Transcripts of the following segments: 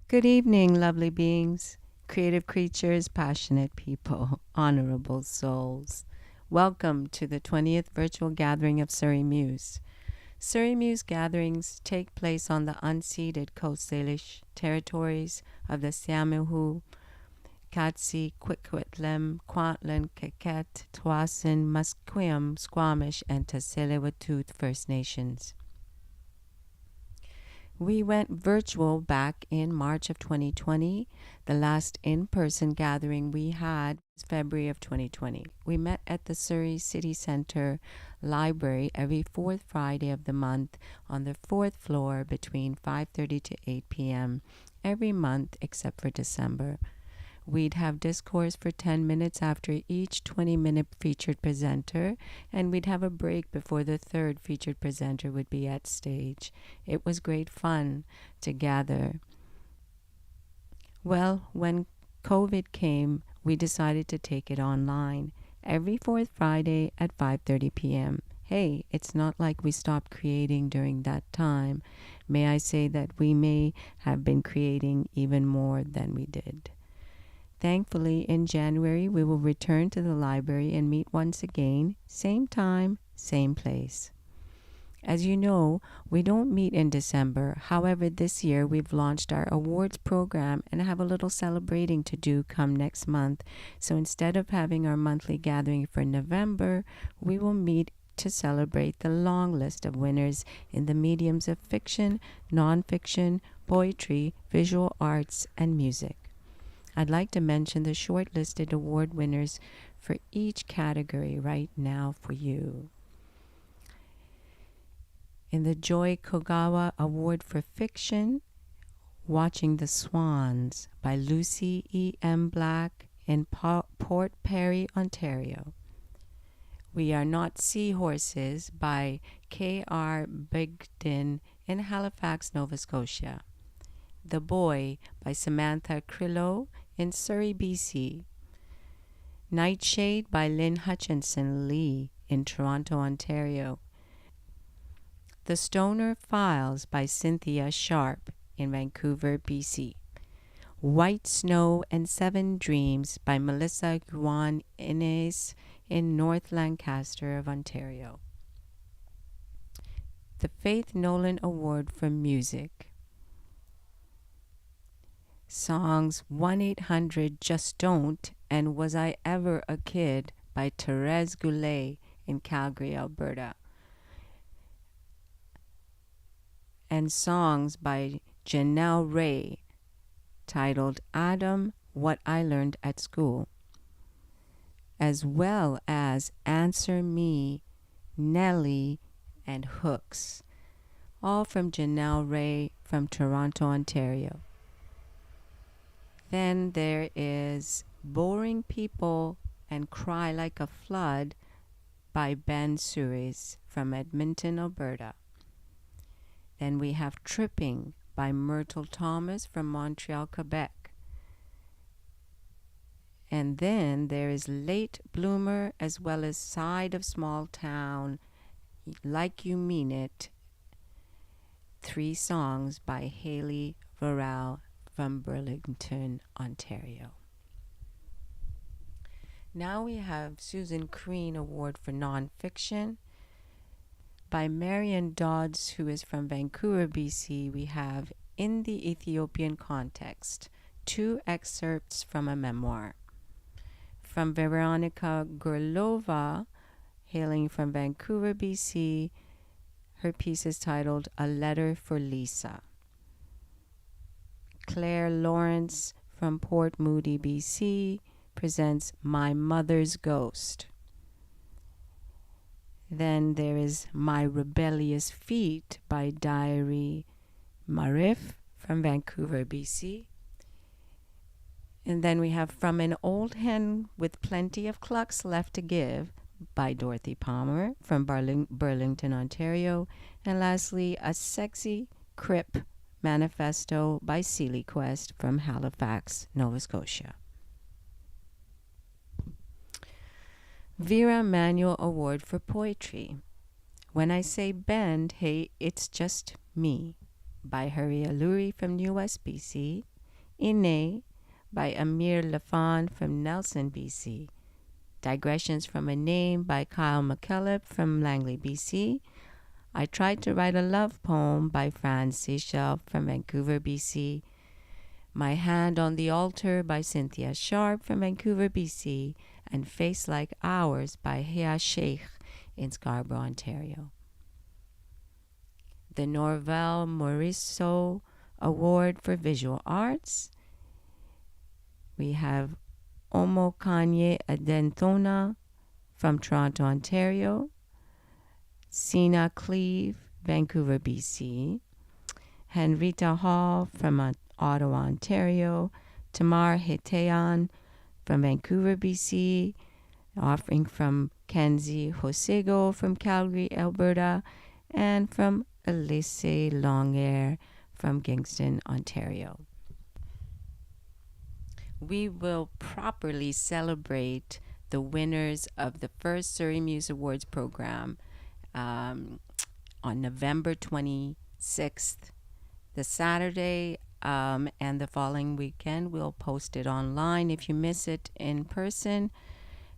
Good evening, lovely beings, creative creatures, passionate people, honorable souls. Welcome to the 20th virtual gathering of Surrey Muse. Surrey Muse gatherings take place on the unceded Coast Salish territories of the Siamuhu, Katsi, Kwikwetlem, Kwantlen, Keket, Twasin, Musqueam, Squamish, and Tsleil-Waututh First Nations. We went virtual back in March of 2020. The last in-person gathering we had was February of 2020. We met at the Surrey City Centre Library every fourth Friday of the month on the fourth floor between 5:30 to 8 p.m. every month except for December. We'd have discourse for 10 minutes after each 20-minute featured presenter, and we'd have a break before the third featured presenter would be at stage. It was great fun to gather. Well, when COVID came, we decided to take it online every fourth Friday at 5:30 p.m. Hey, it's not like we stopped creating during that time. May I say that we may have been creating even more than we did. Thankfully, in January, we will return to the library and meet once again, same time, same place. As you know, we don't meet in December. However, this year we've launched our awards program and have a little celebrating to do come next month. So instead of having our monthly gathering for November, we will meet to celebrate the long list of winners in the mediums of fiction, nonfiction, poetry, visual arts, and music. I'd like to mention the shortlisted award winners for each category right now for you. In the Joy Kogawa Award for Fiction, Watching the Swans by Lucy E. M. Black in Port Perry, Ontario. We Are Not Seahorses by K.R. Bigden in Halifax, Nova Scotia. The Boy by Samantha Crillo in Surrey, BC. Nightshade by Lynn Hutchinson Lee in Toronto, Ontario. The Stoner Files by Cynthia Sharp in Vancouver, BC. White Snow and Seven Dreams by Melissa Guan Inez in North Lancaster of Ontario. The Faith Nolan Award for Music. Songs 1-800 Don't and Was I Ever a Kid by Therese Goulet in Calgary, Alberta. And songs by Janelle Ray titled Adam, What I Learned at School, as well as Answer Me, Nelly, and Hooks, all from Janelle Ray from Toronto, Ontario. Then there is Boring People and Cry Like a Flood by Ben Suris from Edmonton, Alberta. Then we have Tripping by Myrtle Thomas from Montreal, Quebec. And then there is Late Bloomer as well as Side of Small Town, Like You Mean It, 3 songs by Haley Varel from Burlington, Ontario. Now we have Susan Crean Award for Nonfiction. By Marian Dodds, who is from Vancouver, BC, we have In the Ethiopian Context, 2 excerpts from a memoir. From Veronica Gorlova, hailing from Vancouver, BC, her piece is titled A Letter for Lisa. Claire Lawrence from Port Moody, BC, presents My Mother's Ghost. Then there is My Rebellious Feet by Diary Marif from Vancouver, BC. And then we have From an Old Hen with Plenty of Clucks Left to Give by Dorothy Palmer from Burlington, Ontario. And lastly, A Sexy Crip Manifesto by Sealy Quest from Halifax, Nova Scotia. Vera Manuel Award for Poetry. When I Say Bend, Hey, It's Just Me by Haria Luri from New West, BC. Ine by Amir Lafon from Nelson, BC. Digressions from a Name by Kyle McKillop from Langley, BC. I Tried to Write a Love Poem by Fran Seychelles from Vancouver, BC. My Hand on the Altar by Cynthia Sharp from Vancouver, BC. And Face Like Ours by Hea Sheikh in Scarborough, Ontario. The Norval Morisseau Award for Visual Arts. We have Omokanye Adentona from Toronto, Ontario. Sina Cleve, Vancouver, BC. Henrietta Hall from Ottawa, Ontario. Tamar Hetean from Vancouver, BC. Offering from Kenzie Hosego from Calgary, Alberta. And from Elise Longair from Kingston, Ontario. We will properly celebrate the winners of the first Surrey Muse Awards program on November 26th, the Saturday, and the following weekend. We'll post it online if you miss it in person,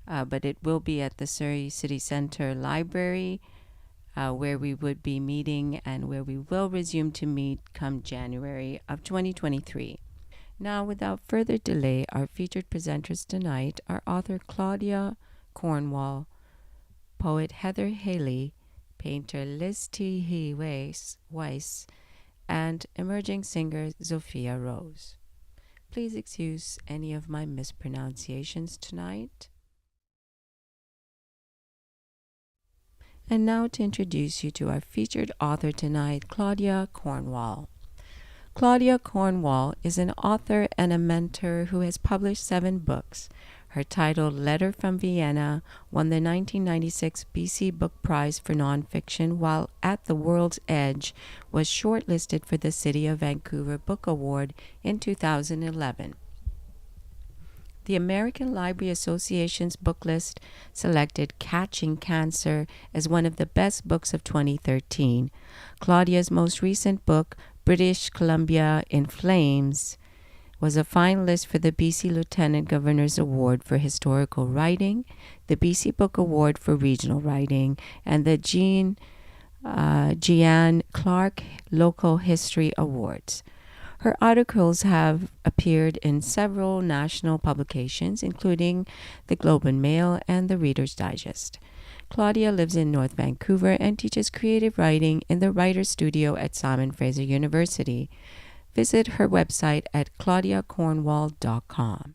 but it will be at the Surrey City Centre Library, where we would be meeting and where we will resume to meet come January of 2023. Now, without further delay, our featured presenters tonight are author Claudia Cornwall, poet Heather Haley, painter Liz Toohey-Wiese, and emerging singer Zofia Rose. Please excuse any of my mispronunciations tonight. And now to introduce you to our featured author tonight, Claudia Cornwall. Claudia Cornwall is an author and a mentor who has published 7 books. Her title, Letter from Vienna, won the 1996 BC Book Prize for Nonfiction, while At the World's Edge was shortlisted for the City of Vancouver Book Award in 2011. The American Library Association's book list selected Catching Cancer as one of the best books of 2013. Claudia's most recent book, British Columbia in Flames, was a finalist for the BC Lieutenant Governor's Award for Historical Writing, the BC Book Award for Regional Writing, and the Jean Clark Local History Awards. Her articles have appeared in several national publications, including the Globe and Mail and the Reader's Digest. Claudia lives in North Vancouver and teaches creative writing in the Writer's Studio at Simon Fraser University. Visit her website at claudiacornwall.com.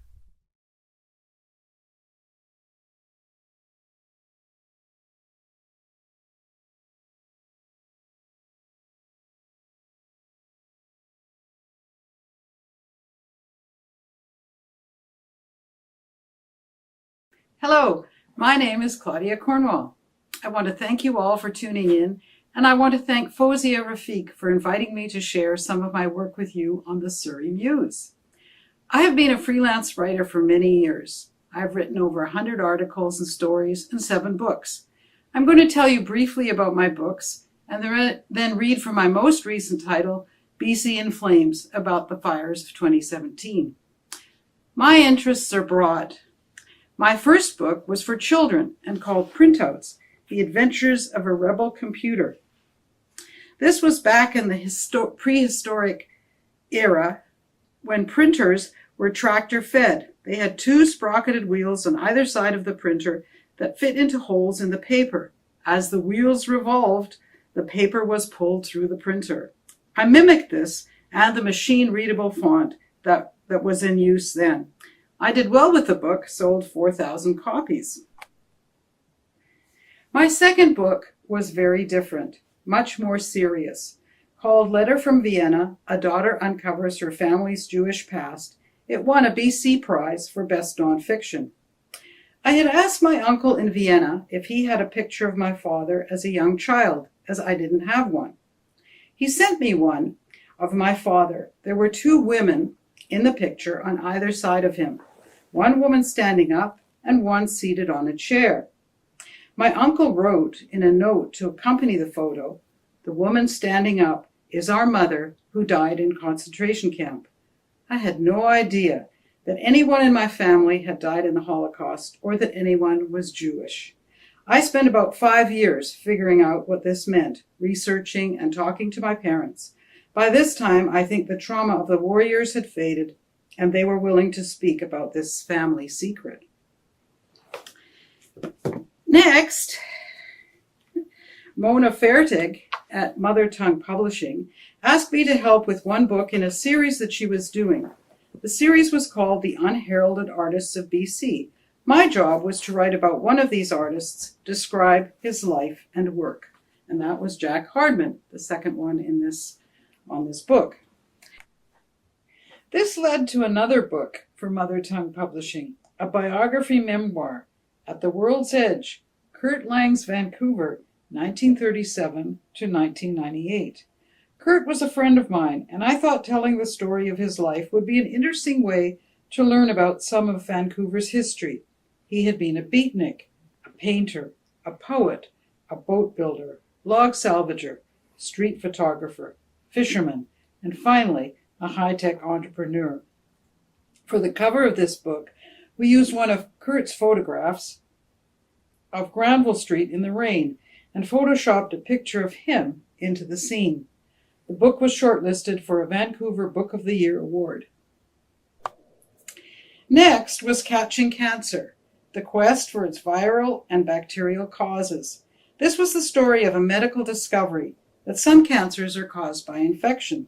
Hello, my name is Claudia Cornwall. I want to thank you all for tuning in, and I want to thank Fozia Rafiq for inviting me to share some of my work with you on the Surrey Muse. I have been a freelance writer for many years. I've written over 100 articles and stories and 7 books. I'm going to tell you briefly about my books and then read from my most recent title, BC in Flames, about the fires of 2017. My interests are broad. My first book was for children and called Printouts, The Adventures of a Rebel Computer. This was back in the prehistoric era when printers were tractor-fed. They had 2 sprocketed wheels on either side of the printer that fit into holes in the paper. As the wheels revolved, the paper was pulled through the printer. I mimicked this and the machine-readable font that was in use then. I did well with the book, sold 4,000 copies. My second book was very different, much more serious. Called Letter from Vienna, A Daughter Uncovers Her Family's Jewish Past, it won a BC Prize for Best Nonfiction. I had asked my uncle in Vienna if he had a picture of my father as a young child, as I didn't have one. He sent me one of my father. There were 2 women in the picture on either side of him, one woman standing up and one seated on a chair. My uncle wrote in a note to accompany the photo, "The woman standing up is our mother who died in concentration camp. I had no idea that anyone in my family had died in the Holocaust or that anyone was Jewish. I spent about 5 years figuring out what this meant, researching and talking to my parents. By this time, I think the trauma of the war years had faded, and they were willing to speak about this family secret. Next, Mona Fertig at Mother Tongue Publishing asked me to help with one book in a series that she was doing. The series was called The Unheralded Artists of BC. My job was to write about one of these artists, describe his life and work. And that was Jack Hardman, the second one on this book. This led to another book for Mother Tongue Publishing, a biography memoir, At the World's Edge, Kurt Lang's Vancouver, 1937 to 1998. Kurt was a friend of mine, and I thought telling the story of his life would be an interesting way to learn about some of Vancouver's history. He had been a beatnik, a painter, a poet, a boat builder, log salvager, street photographer, fisherman, and finally, a high-tech entrepreneur. For the cover of this book, we used one of Kurt's photographs of Granville Street in the rain and photoshopped a picture of him into the scene. The book was shortlisted for a Vancouver Book of the Year award. Next was Catching Cancer, the quest for its viral and bacterial causes. This was the story of a medical discovery that some cancers are caused by infection.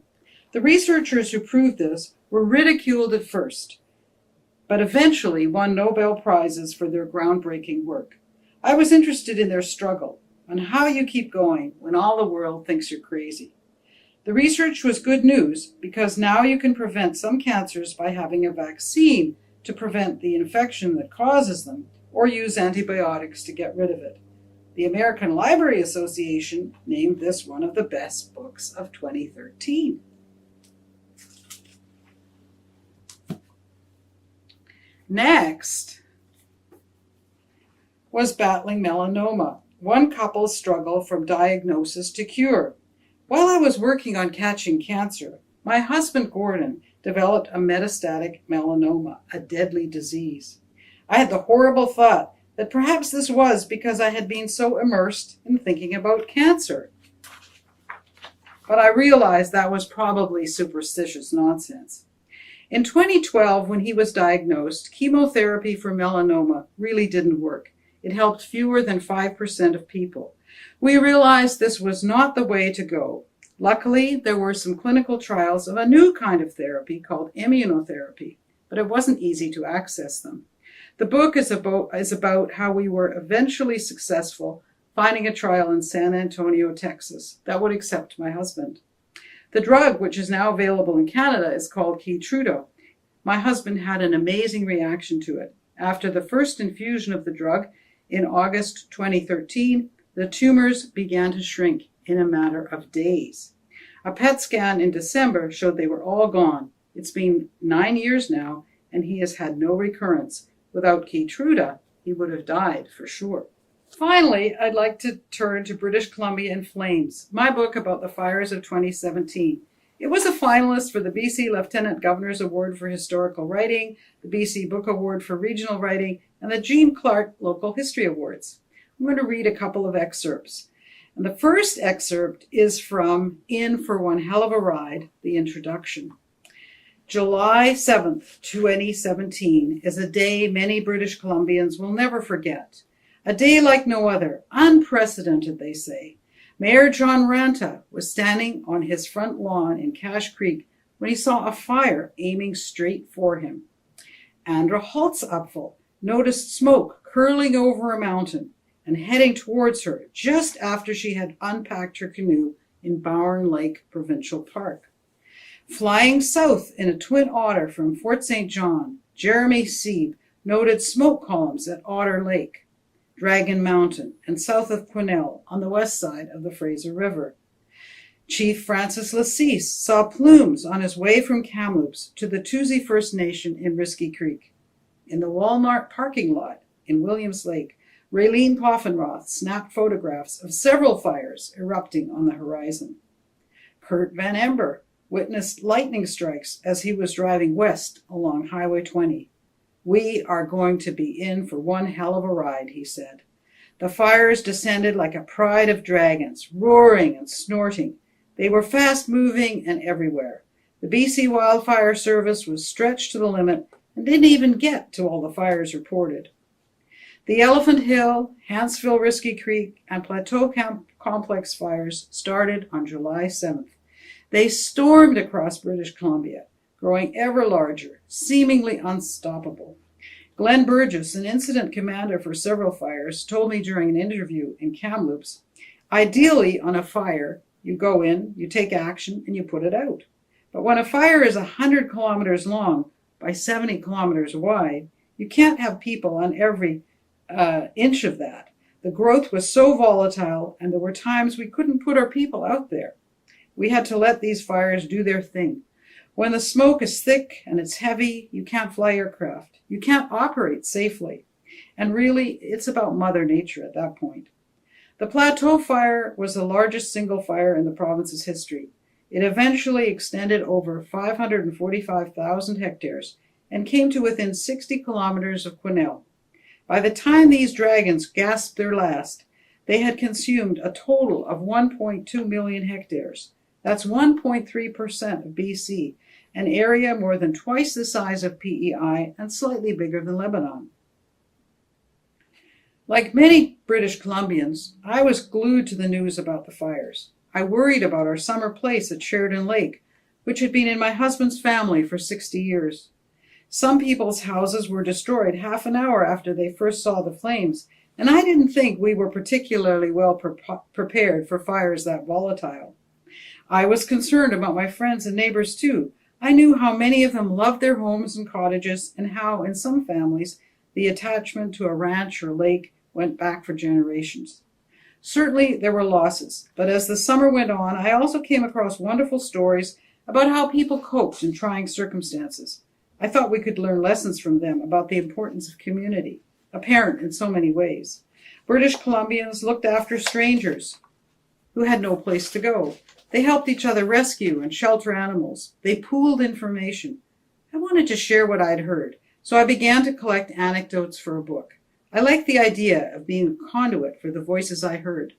The researchers who proved this were ridiculed at first, but eventually won Nobel Prizes for their groundbreaking work. I was interested in their struggle and how you keep going when all the world thinks you're crazy. The research was good news because now you can prevent some cancers by having a vaccine to prevent the infection that causes them or use antibiotics to get rid of it. The American Library Association named this one of the best books of 2013. Next was Battling Melanoma, one couple's struggle from diagnosis to cure. While I was working on Catching Cancer, my husband Gordon developed a metastatic melanoma, a deadly disease. I had the horrible thought that perhaps this was because I had been so immersed in thinking about cancer. But I realized that was probably superstitious nonsense. In 2012, when he was diagnosed, chemotherapy for melanoma really didn't work. It helped fewer than 5% of people. We realized this was not the way to go. Luckily, there were some clinical trials of a new kind of therapy called immunotherapy, but it wasn't easy to access them. The book is about how we were eventually successful finding a trial in San Antonio, Texas, that would accept my husband. The drug, which is now available in Canada, is called Keytruda. My husband had an amazing reaction to it. After the first infusion of the drug in August 2013, the tumors began to shrink in a matter of days. A PET scan in December showed they were all gone. It's been 9 years now, and he has had no recurrence. Without Keytruda, he would have died for sure. Finally, I'd like to turn to British Columbia in Flames, my book about the fires of 2017. It was a finalist for the BC Lieutenant Governor's Award for Historical Writing, the BC Book Award for Regional Writing, and the Jean Clark Local History Awards. I'm going to read a couple of excerpts. And the first excerpt is from In for One Hell of a Ride, the introduction. July 7th, 2017 is a day many British Columbians will never forget. A day like no other, unprecedented, they say. Mayor John Ranta was standing on his front lawn in Cache Creek when he saw a fire aiming straight for him. Andra Holtzapfel noticed smoke curling over a mountain and heading towards her just after she had unpacked her canoe in Bowen Lake Provincial Park. Flying south in a twin otter from Fort St. John, Jeremy Sieb noted smoke columns at Otter Lake, Dragon Mountain, and south of Quesnel on the west side of the Fraser River. Chief Francis Lassise saw plumes on his way from Kamloops to the Tusi First Nation in Risky Creek. In the Walmart parking lot in Williams Lake, Raylene Poffenroth snapped photographs of several fires erupting on the horizon. Kurt Van Ember witnessed lightning strikes as he was driving west along Highway 20. "We are going to be in for one hell of a ride," he said. The fires descended like a pride of dragons, roaring and snorting. They were fast-moving and everywhere. The BC Wildfire Service was stretched to the limit and didn't even get to all the fires reported. The Elephant Hill, Hanceville-Risky Creek, and Plateau Complex fires started on July 7th. They stormed across British Columbia, growing ever larger, seemingly unstoppable. Glenn Burgess, an incident commander for several fires, told me during an interview in Kamloops, "Ideally, on a fire, you go in, you take action, and you put it out. But when a fire is 100 kilometers long by 70 kilometers wide, you can't have people on every inch of that. The growth was so volatile, and there were times we couldn't put our people out there. We had to let these fires do their thing. When the smoke is thick and it's heavy, you can't fly aircraft. You can't operate safely. And really, it's about Mother Nature at that point." The Plateau Fire was the largest single fire in the province's history. It eventually extended over 545,000 hectares and came to within 60 kilometers of Quesnel. By the time these dragons gasped their last, they had consumed a total of 1.2 million hectares. That's 1.3% of BC, an area more than twice the size of PEI and slightly bigger than Lebanon. Like many British Columbians, I was glued to the news about the fires. I worried about our summer place at Sheridan Lake, which had been in my husband's family for 60 years. Some people's houses were destroyed half an hour after they first saw the flames, and I didn't think we were particularly well prepared for fires that volatile. I was concerned about my friends and neighbors too. I knew how many of them loved their homes and cottages, and how, in some families, the attachment to a ranch or lake went back for generations. Certainly there were losses, but as the summer went on, I also came across wonderful stories about how people coped in trying circumstances. I thought we could learn lessons from them about the importance of community, apparent in so many ways. British Columbians looked after strangers who had no place to go. They helped each other rescue and shelter animals. They pooled information. I wanted to share what I'd heard, so I began to collect anecdotes for a book. I liked the idea of being a conduit for the voices I heard,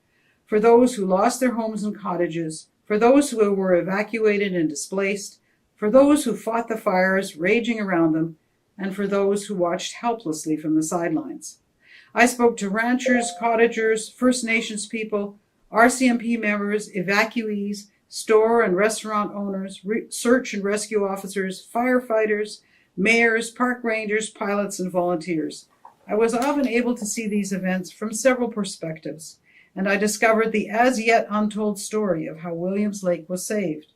for those who lost their homes and cottages, for those who were evacuated and displaced, for those who fought the fires raging around them, and for those who watched helplessly from the sidelines. I spoke to ranchers, cottagers, First Nations people, RCMP members, evacuees, store and restaurant owners, search and rescue officers, firefighters, mayors, park rangers, pilots, and volunteers. I was often able to see these events from several perspectives, and I discovered the as yet untold story of how Williams Lake was saved.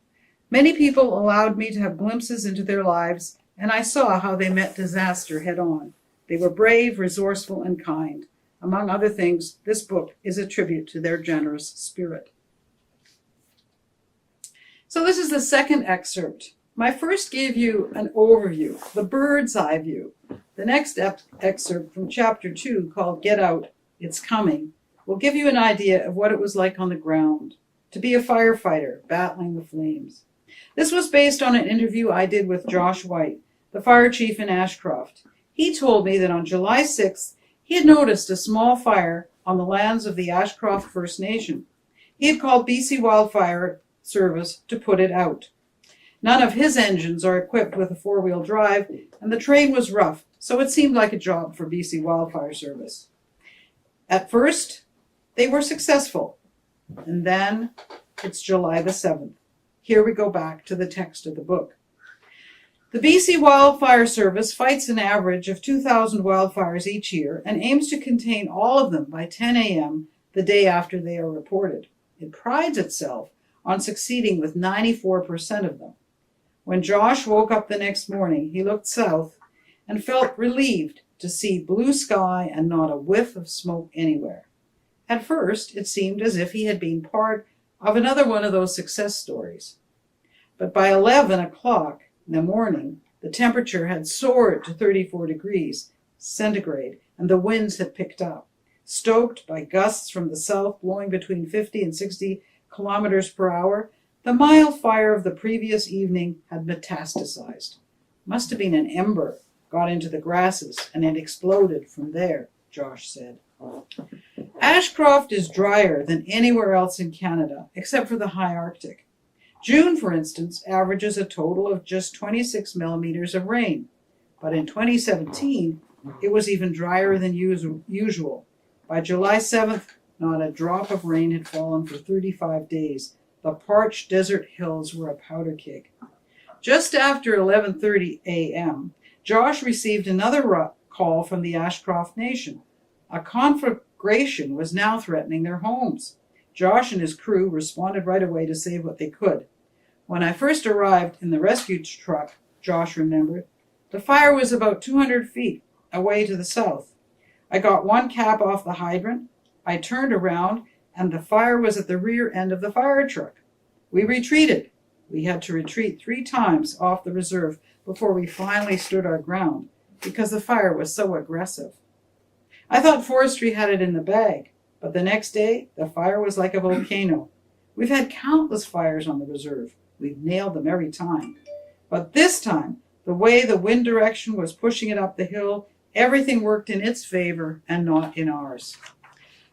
Many people allowed me to have glimpses into their lives, and I saw how they met disaster head on. They were brave, resourceful, and kind. Among other things, this book is a tribute to their generous spirit. So this is the second excerpt. I first gave you an overview, the bird's eye view. The next excerpt from chapter 2, called Get Out, It's Coming, will give you an idea of what it was like on the ground, to be a firefighter battling the flames. This was based on an interview I did with Josh White, the fire chief in Ashcroft. He told me that on July 6th, he had noticed a small fire on the lands of the Ashcroft First Nation. He had called BC Wildfire Service to put it out. None of his engines are equipped with a four-wheel drive, and the terrain was rough, so it seemed like a job for BC Wildfire Service. At first, they were successful, and then it's July the 7th. Here we go back to the text of the book. The BC Wildfire Service fights an average of 2,000 wildfires each year and aims to contain all of them by 10 a.m. the day after they are reported. It prides itself on succeeding with 94% of them. When Josh woke up the next morning, he looked south and felt relieved to see blue sky and not a whiff of smoke anywhere. At first, it seemed as if he had been part of another one of those success stories. But by 11 o'clock in the morning, the temperature had soared to 34 degrees centigrade, and the winds had picked up. Stoked by gusts from the south blowing between 50 and 60 kilometers per hour, The mild fire of the previous evening had metastasized. Must have been an ember, got into the grasses, and it exploded from there, Josh said. Ashcroft is drier than anywhere else in Canada, except for the high Arctic. June, for instance, averages a total of just 26 millimeters of rain. But in 2017, it was even drier than usual. By July 7th, not a drop of rain had fallen for 35 days. The parched desert hills were a powder keg. Just after 11:30 a.m., Josh received another call from the Ashcroft Nation. A conflagration was now threatening their homes. Josh and his crew responded right away to save what they could. When I first arrived in the rescue truck, Josh remembered, the fire was about 200 feet away to the south. I got one cap off the hydrant. I turned around, and the fire was at the rear end of the fire truck. We retreated. We had to retreat 3 times off the reserve before we finally stood our ground, because the fire was so aggressive. I thought forestry had it in the bag, but the next day, the fire was like a volcano. We've had countless fires on the reserve. We've nailed them every time. But this time, the way the wind direction was pushing it up the hill, everything worked in its favor and not in ours.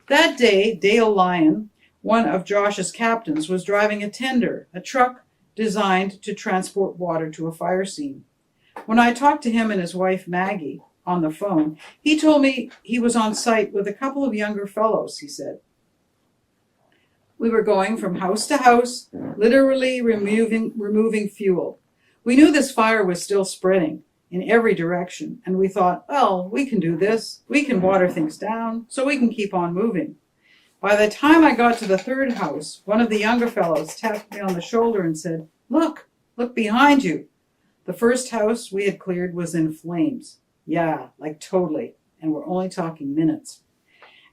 That day, Dale Lyon, one of Josh's captains, was driving a tender, a truck designed to transport water to a fire scene. When I talked to him and his wife, Maggie, on the phone, he told me he was on site with a couple of younger fellows, he said. We were going from house to house, literally removing fuel. We knew this fire was still spreading in every direction, and we thought, well, we can do this. We can water things down, so we can keep on moving. By the time I got to the 3rd house, one of the younger fellows tapped me on the shoulder and said, look behind you. The first house we had cleared was in flames. Yeah, like totally, and we're only talking minutes.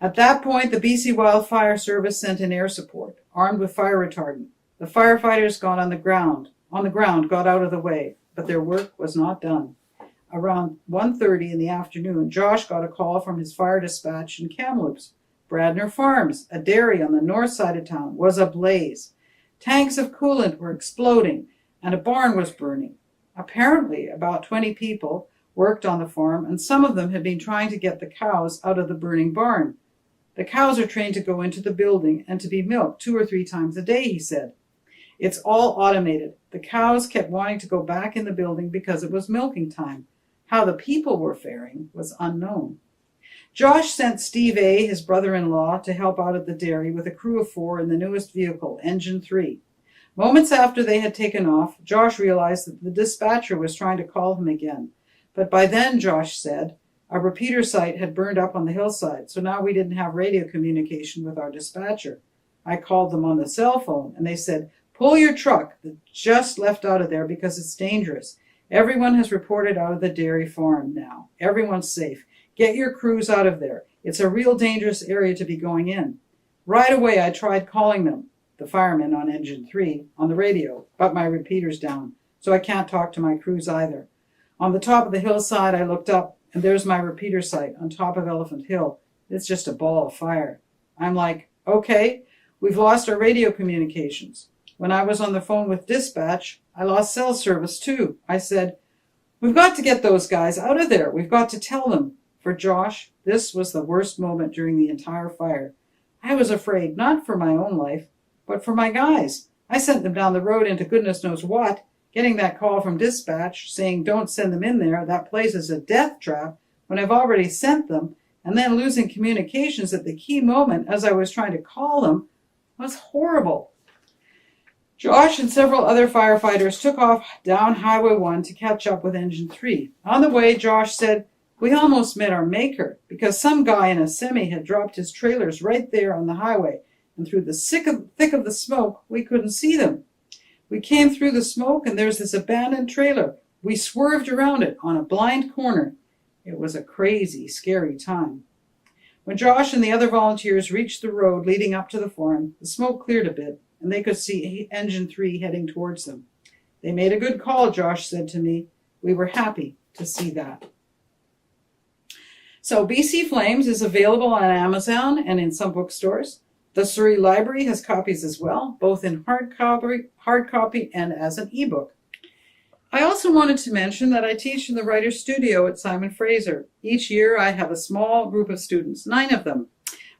At that point, the BC Wildfire Service sent in air support, armed with fire retardant. The firefighters got on the ground, got out of the way, but their work was not done. Around 1:30 in the afternoon, Josh got a call from his fire dispatch in Kamloops. Bradner Farms, a dairy on the north side of town, was ablaze. Tanks of coolant were exploding, and a barn was burning. Apparently, about 20 people worked on the farm, and some of them had been trying to get the cows out of the burning barn. The cows are trained to go into the building and to be milked 2 or 3 times a day, he said. It's all automated. The cows kept wanting to go back in the building because it was milking time. How the people were faring was unknown. Josh sent Steve A., his brother-in-law, to help out at the dairy with a crew of 4 in the newest vehicle, Engine 3. Moments after they had taken off, Josh realized that the dispatcher was trying to call him again. But by then, Josh said, a repeater site had burned up on the hillside, so now we didn't have radio communication with our dispatcher. I called them on the cell phone, and they said, pull your truck that just left out of there because it's dangerous. Everyone has reported out of the dairy farm now. Everyone's safe. Get your crews out of there. It's a real dangerous area to be going in. Right away, I tried calling them, the firemen on Engine 3, on the radio, but my repeater's down, so I can't talk to my crews either. On the top of the hillside, I looked up, and there's my repeater site on top of Elephant Hill. It's just a ball of fire. I'm like, okay, we've lost our radio communications. When I was on the phone with dispatch, I lost cell service too. I said, we've got to get those guys out of there. We've got to tell them. For Josh, this was the worst moment during the entire fire. I was afraid, not for my own life, but for my guys. I sent them down the road into goodness knows what, getting that call from dispatch saying don't send them in there, that place is a death trap, when I've already sent them, and then losing communications at the key moment as I was trying to call them was horrible. Josh and several other firefighters took off down Highway 1 to catch up with Engine 3. On the way, Josh said, we almost met our maker because some guy in a semi had dropped his trailers right there on the highway, and through the thick of the smoke, we couldn't see them. We came through the smoke, and there's this abandoned trailer. We swerved around it on a blind corner. It was a crazy, scary time. When Josh and the other volunteers reached the road leading up to the farm, the smoke cleared a bit, and they could see Engine 3 heading towards them. They made a good call, Josh said to me. We were happy to see that. So BC Flames is available on Amazon and in some bookstores. The Surrey Library has copies as well, both in hard copy and as an ebook. I also wanted to mention that I teach in the Writer's Studio at Simon Fraser. Each year I have a small group of students, 9 of them.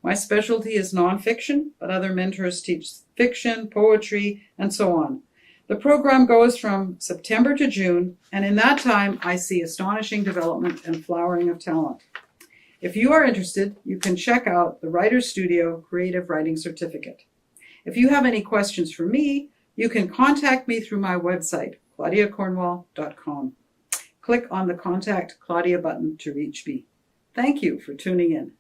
My specialty is nonfiction, but other mentors teach fiction, poetry, and so on. The program goes from September to June, and in that time I see astonishing development and flowering of talent. If you are interested, you can check out the Writer's Studio Creative Writing Certificate. If you have any questions for me, you can contact me through my website, claudiacornwall.com. Click on the Contact Claudia button to reach me. Thank you for tuning in.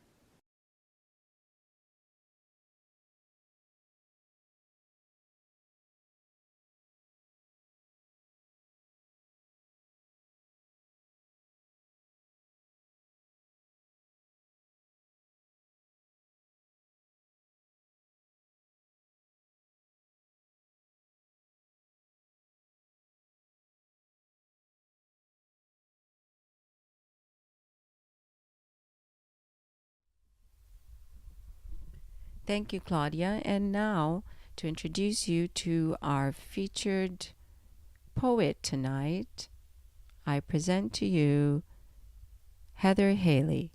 Thank you, Claudia. And now, to introduce you to our featured poet tonight, I present to you Heather Haley.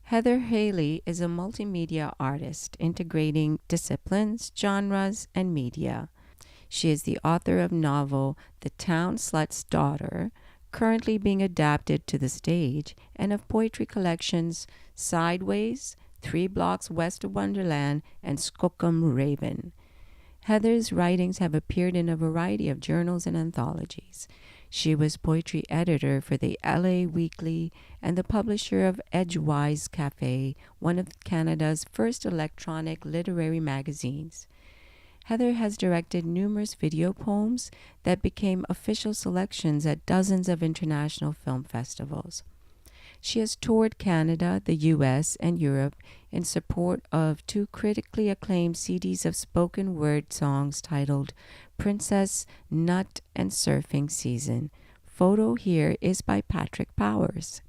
Heather Haley is a multimedia artist integrating disciplines, genres, and media. She is the author of novel The Town Slut's Daughter, currently being adapted to the stage, and of poetry collections Sideways, 3 Blocks West of Wonderland, and Skookum Raven. Heather's writings have appeared in a variety of journals and anthologies. She was poetry editor for the LA Weekly and the publisher of Edgewise Cafe, one of Canada's first electronic literary magazines. Heather has directed numerous video poems that became official selections at dozens of international film festivals. She has toured Canada, the US, and Europe in support of 2 critically acclaimed CDs of spoken word songs titled Princess, Nut, and Surfing Season. Photo here is by Patrick Powers.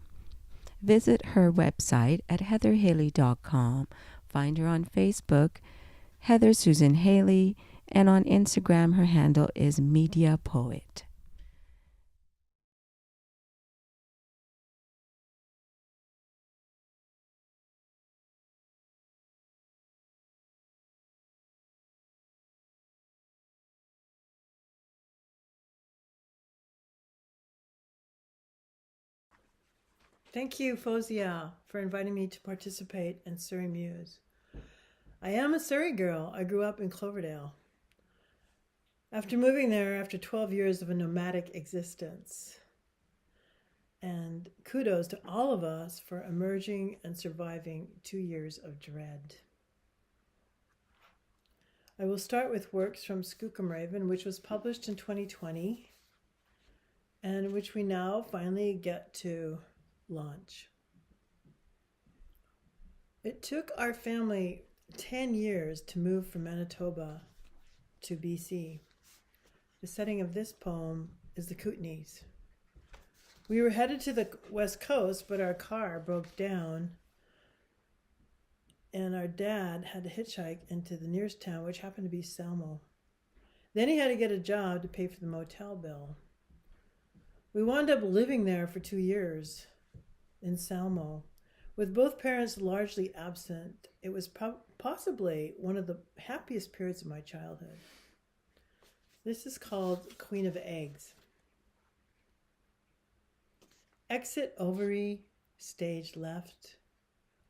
Visit her website at heatherhaley.com. Find her on Facebook, Heather Susan Haley, and on Instagram her handle is Media Poet. Thank you, Zofia, for inviting me to participate in Surrey Muse. I am a Surrey girl. I grew up in Cloverdale. After moving there after 12 years of a nomadic existence, and kudos to all of us for emerging and surviving 2 years of dread. I will start with works from Skookum Raven, which was published in 2020, and which we now finally get to launch. It took our family 10 years to move from Manitoba to BC. The setting of this poem is the Kootenays. We were headed to the west coast, but our car broke down and our dad had to hitchhike into the nearest town, which happened to be Salmo. Then he had to get a job to pay for the motel bill. We wound up living there for 2 years in Salmo. With both parents largely absent, it was possibly one of the happiest periods of my childhood. This is called Queen of Eggs. Exit ovary, stage left.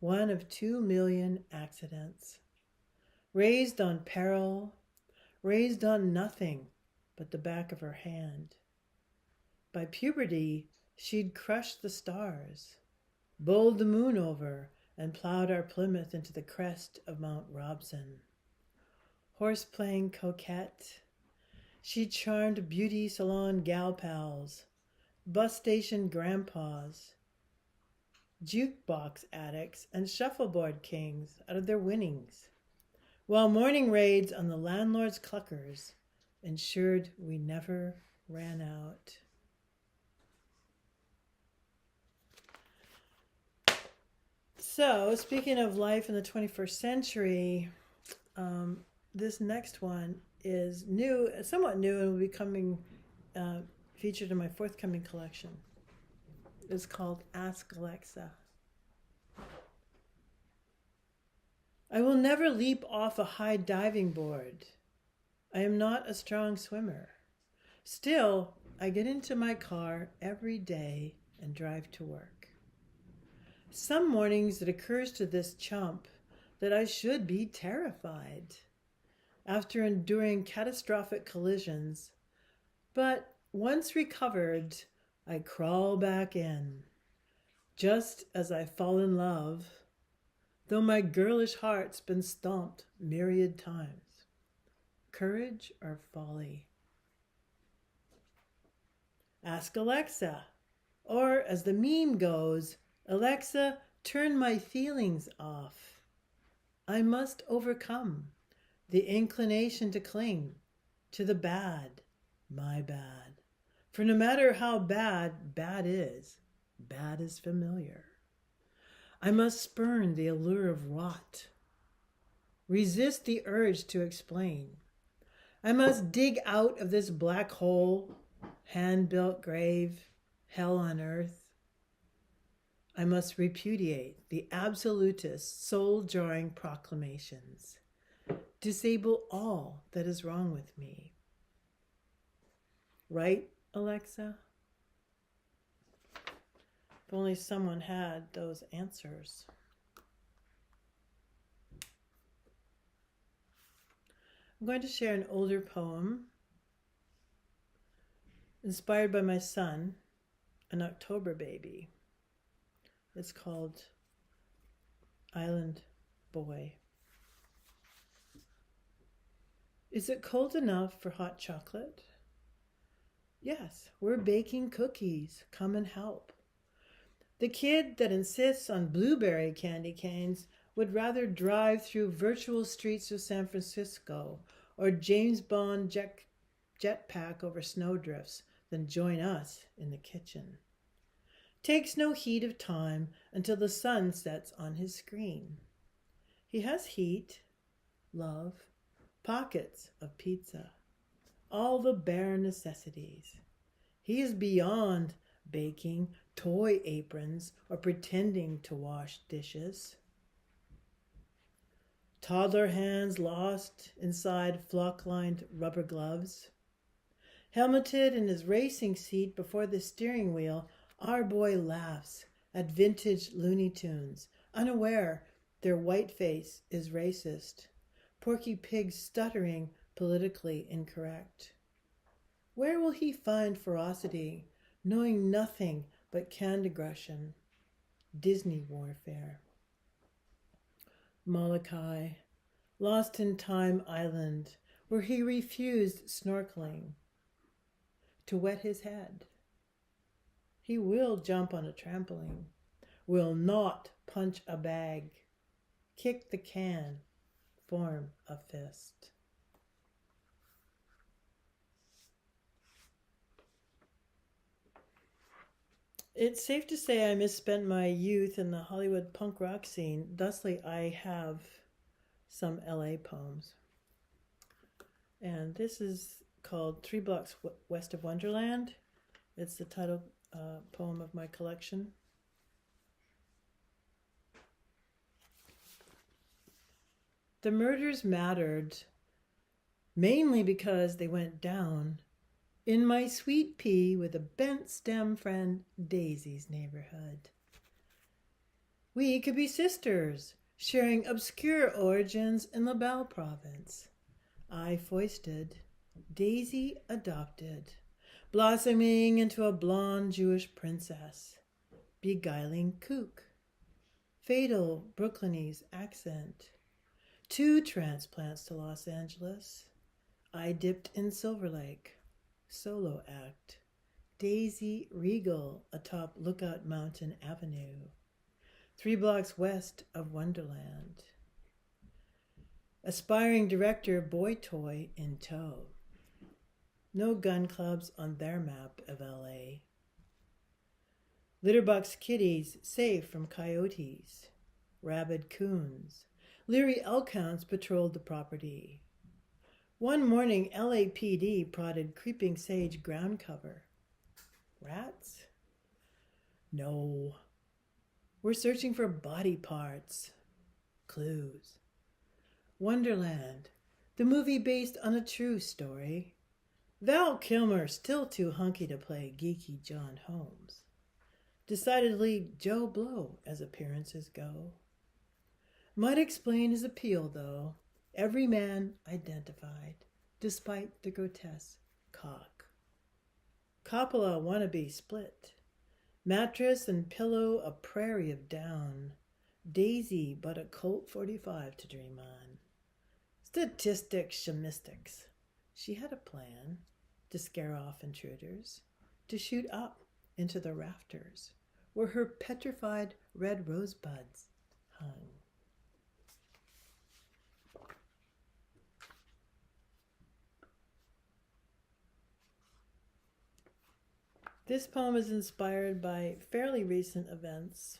1 of 2 million accidents. Raised on peril, raised on nothing but the back of her hand. By puberty, she'd crushed the stars, bowled the moon over, and plowed our Plymouth into the crest of Mount Robson. Horse-playing coquette, she charmed beauty salon gal pals, bus station grandpas, jukebox addicts, and shuffleboard kings out of their winnings, while morning raids on the landlord's cluckers ensured we never ran out. So, speaking of life in the 21st century, This next one is new, somewhat new, and will be coming featured in my forthcoming collection. It's called Ask Alexa. I will never leap off a high diving board. I am not a strong swimmer. Still, I get into my car every day and drive to work. Some mornings it occurs to this chump that I should be terrified after enduring catastrophic collisions, but once recovered, I crawl back in, just as I fall in love, though my girlish heart's been stomped myriad times. Courage or folly? Ask Alexa, or as the meme goes, Alexa, turn my feelings off. I must overcome the inclination to cling to the bad, my bad. For no matter how bad bad is familiar. I must spurn the allure of rot, resist the urge to explain. I must dig out of this black hole, hand-built grave, hell on earth. I must repudiate the absolutist, soul-jarring proclamations, disable all that is wrong with me. Right, Alexa? If only someone had those answers. I'm going to share an older poem inspired by my son, an October baby. It's called Island Boy. Is it cold enough for hot chocolate? Yes, we're baking cookies. Come and help. The kid that insists on blueberry candy canes would rather drive through virtual streets of San Francisco or James Bond jetpack over snowdrifts than join us in the kitchen. Takes no heed of time until the sun sets on his screen. He has heat, love, pockets of pizza, all the bare necessities. He is beyond baking toy aprons or pretending to wash dishes. Toddler hands lost inside flock-lined rubber gloves. Helmeted in his racing seat before the steering wheel, our boy laughs at vintage Looney Tunes, unaware their white face is racist. Porky Pig stuttering politically incorrect. Where will he find ferocity, knowing nothing but canned aggression, Disney warfare? Molokai, lost in Time Island, where he refused snorkeling to wet his head. He will jump on a trampoline, will not punch a bag, kick the can, form a fist. It's safe to say I misspent my youth in the Hollywood punk rock scene. Thusly, I have some LA poems. And this is called 3 Blocks West of Wonderland. It's the title poem of my collection. The murders mattered mainly because they went down in my sweet pea with a bent stem friend Daisy's neighborhood. We could be sisters, sharing obscure origins in La Belle province. I foisted, Daisy adopted, blossoming into a blonde Jewish princess, beguiling kook, fatal Brooklynese accent, 2 transplants to Los Angeles. I dipped in Silver Lake, solo act, Daisy regal atop Lookout Mountain Avenue, 3 blocks west of Wonderland. Aspiring director boy toy in tow. No gun clubs on their map of LA. Litterbox kitties safe from coyotes, rabid coons, Leary elk-hounds patrolled the property. One morning, LAPD prodded creeping sage ground cover. Rats? No. We're searching for body parts. Clues. Wonderland, the movie based on a true story. Val Kilmer still too hunky to play geeky John Holmes. Decidedly Joe Blow as appearances go. Might explain his appeal, though. Every man identified, despite the grotesque cock. Coppola wannabe split. Mattress and pillow a prairie of down. Daisy but a Colt 45 to dream on. Statistics, shemistics. She had a plan to scare off intruders, to shoot up into the rafters where her petrified red rosebuds hung. This poem is inspired by fairly recent events.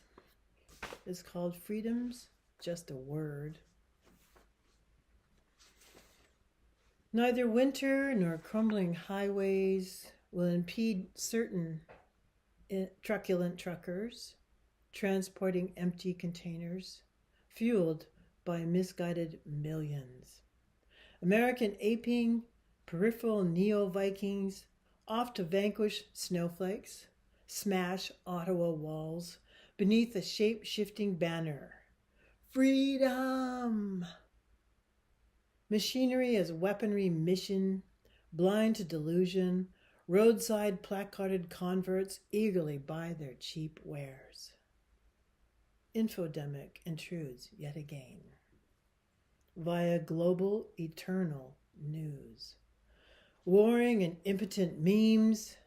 It's called Freedom's Just a Word. Neither winter nor crumbling highways will impede certain truculent truckers transporting empty containers, fueled by misguided millions. American aping, peripheral neo-Vikings, off to vanquish snowflakes, smash Ottawa walls beneath a shape-shifting banner. Freedom! Machinery as weaponry mission, blind to delusion, roadside placarded converts eagerly buy their cheap wares. Infodemic intrudes yet again, via global eternal news. Warring and impotent memes.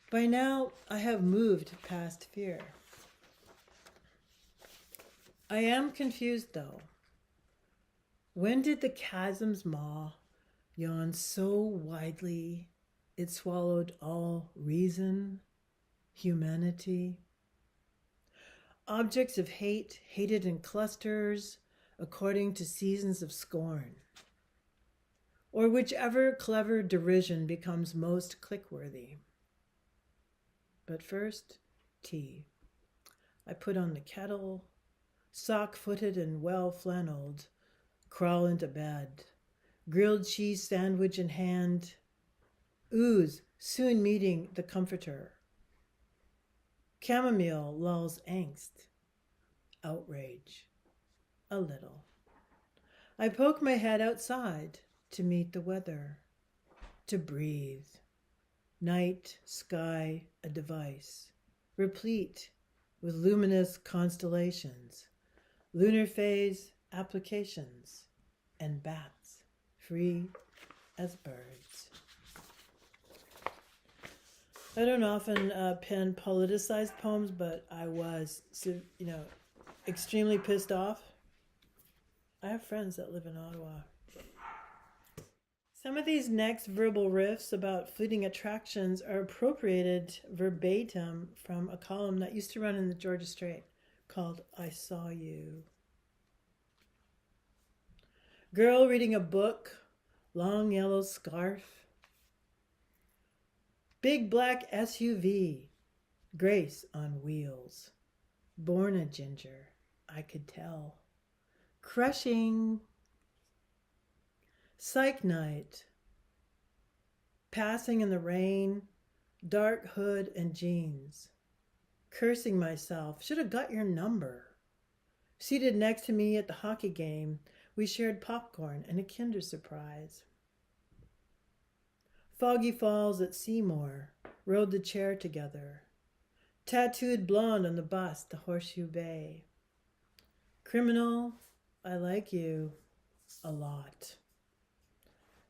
By now, I have moved past fear. I am confused, though. When did the chasm's maw yawn so widely it swallowed all reason, humanity? Objects of hate, hated in clusters, according to seasons of scorn. Or whichever clever derision becomes most click-worthy. But first, tea. I put on the kettle, sock-footed and well-flanneled, crawl into bed, grilled cheese sandwich in hand, ooze soon meeting the comforter. Chamomile lulls angst, outrage, a little. I poke my head outside to meet the weather, to breathe. Night, sky, a device, replete with luminous constellations, lunar phase applications, and bats, free as birds. I don't often pen politicized poems, but I was, extremely pissed off. I have friends that live in Ottawa. Some of these next verbal riffs about fleeting attractions are appropriated verbatim from a column that used to run in the Georgia Strait called I Saw You. Girl reading a book, long yellow scarf. Big black SUV, Grace on wheels. Born a ginger, I could tell. Crushing. Psych night. Passing in the rain, dark hood and jeans. Cursing myself, should have got your number. Seated next to me at the hockey game, we shared popcorn and a Kinder Surprise. Foggy Falls at Seymour, rode the chair together. Tattooed blonde on the bus to Horseshoe Bay. Criminal, I like you a lot.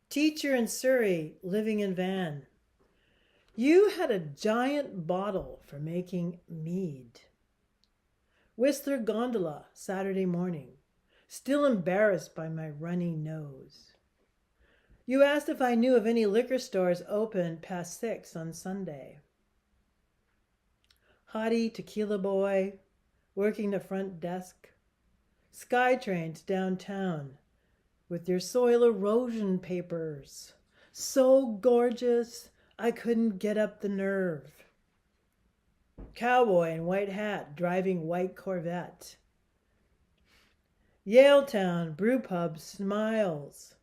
Teacher in Surrey, living in van. You had a giant bottle for making mead. Whistler gondola, Saturday morning. Still embarrassed by my runny nose. You asked if I knew of any liquor stores open past 6 on Sunday. Hottie tequila boy, working the front desk. SkyTrains downtown with their soil erosion papers. So gorgeous, I couldn't get up the nerve. Cowboy in white hat driving white Corvette. Yaletown brew pub smiles.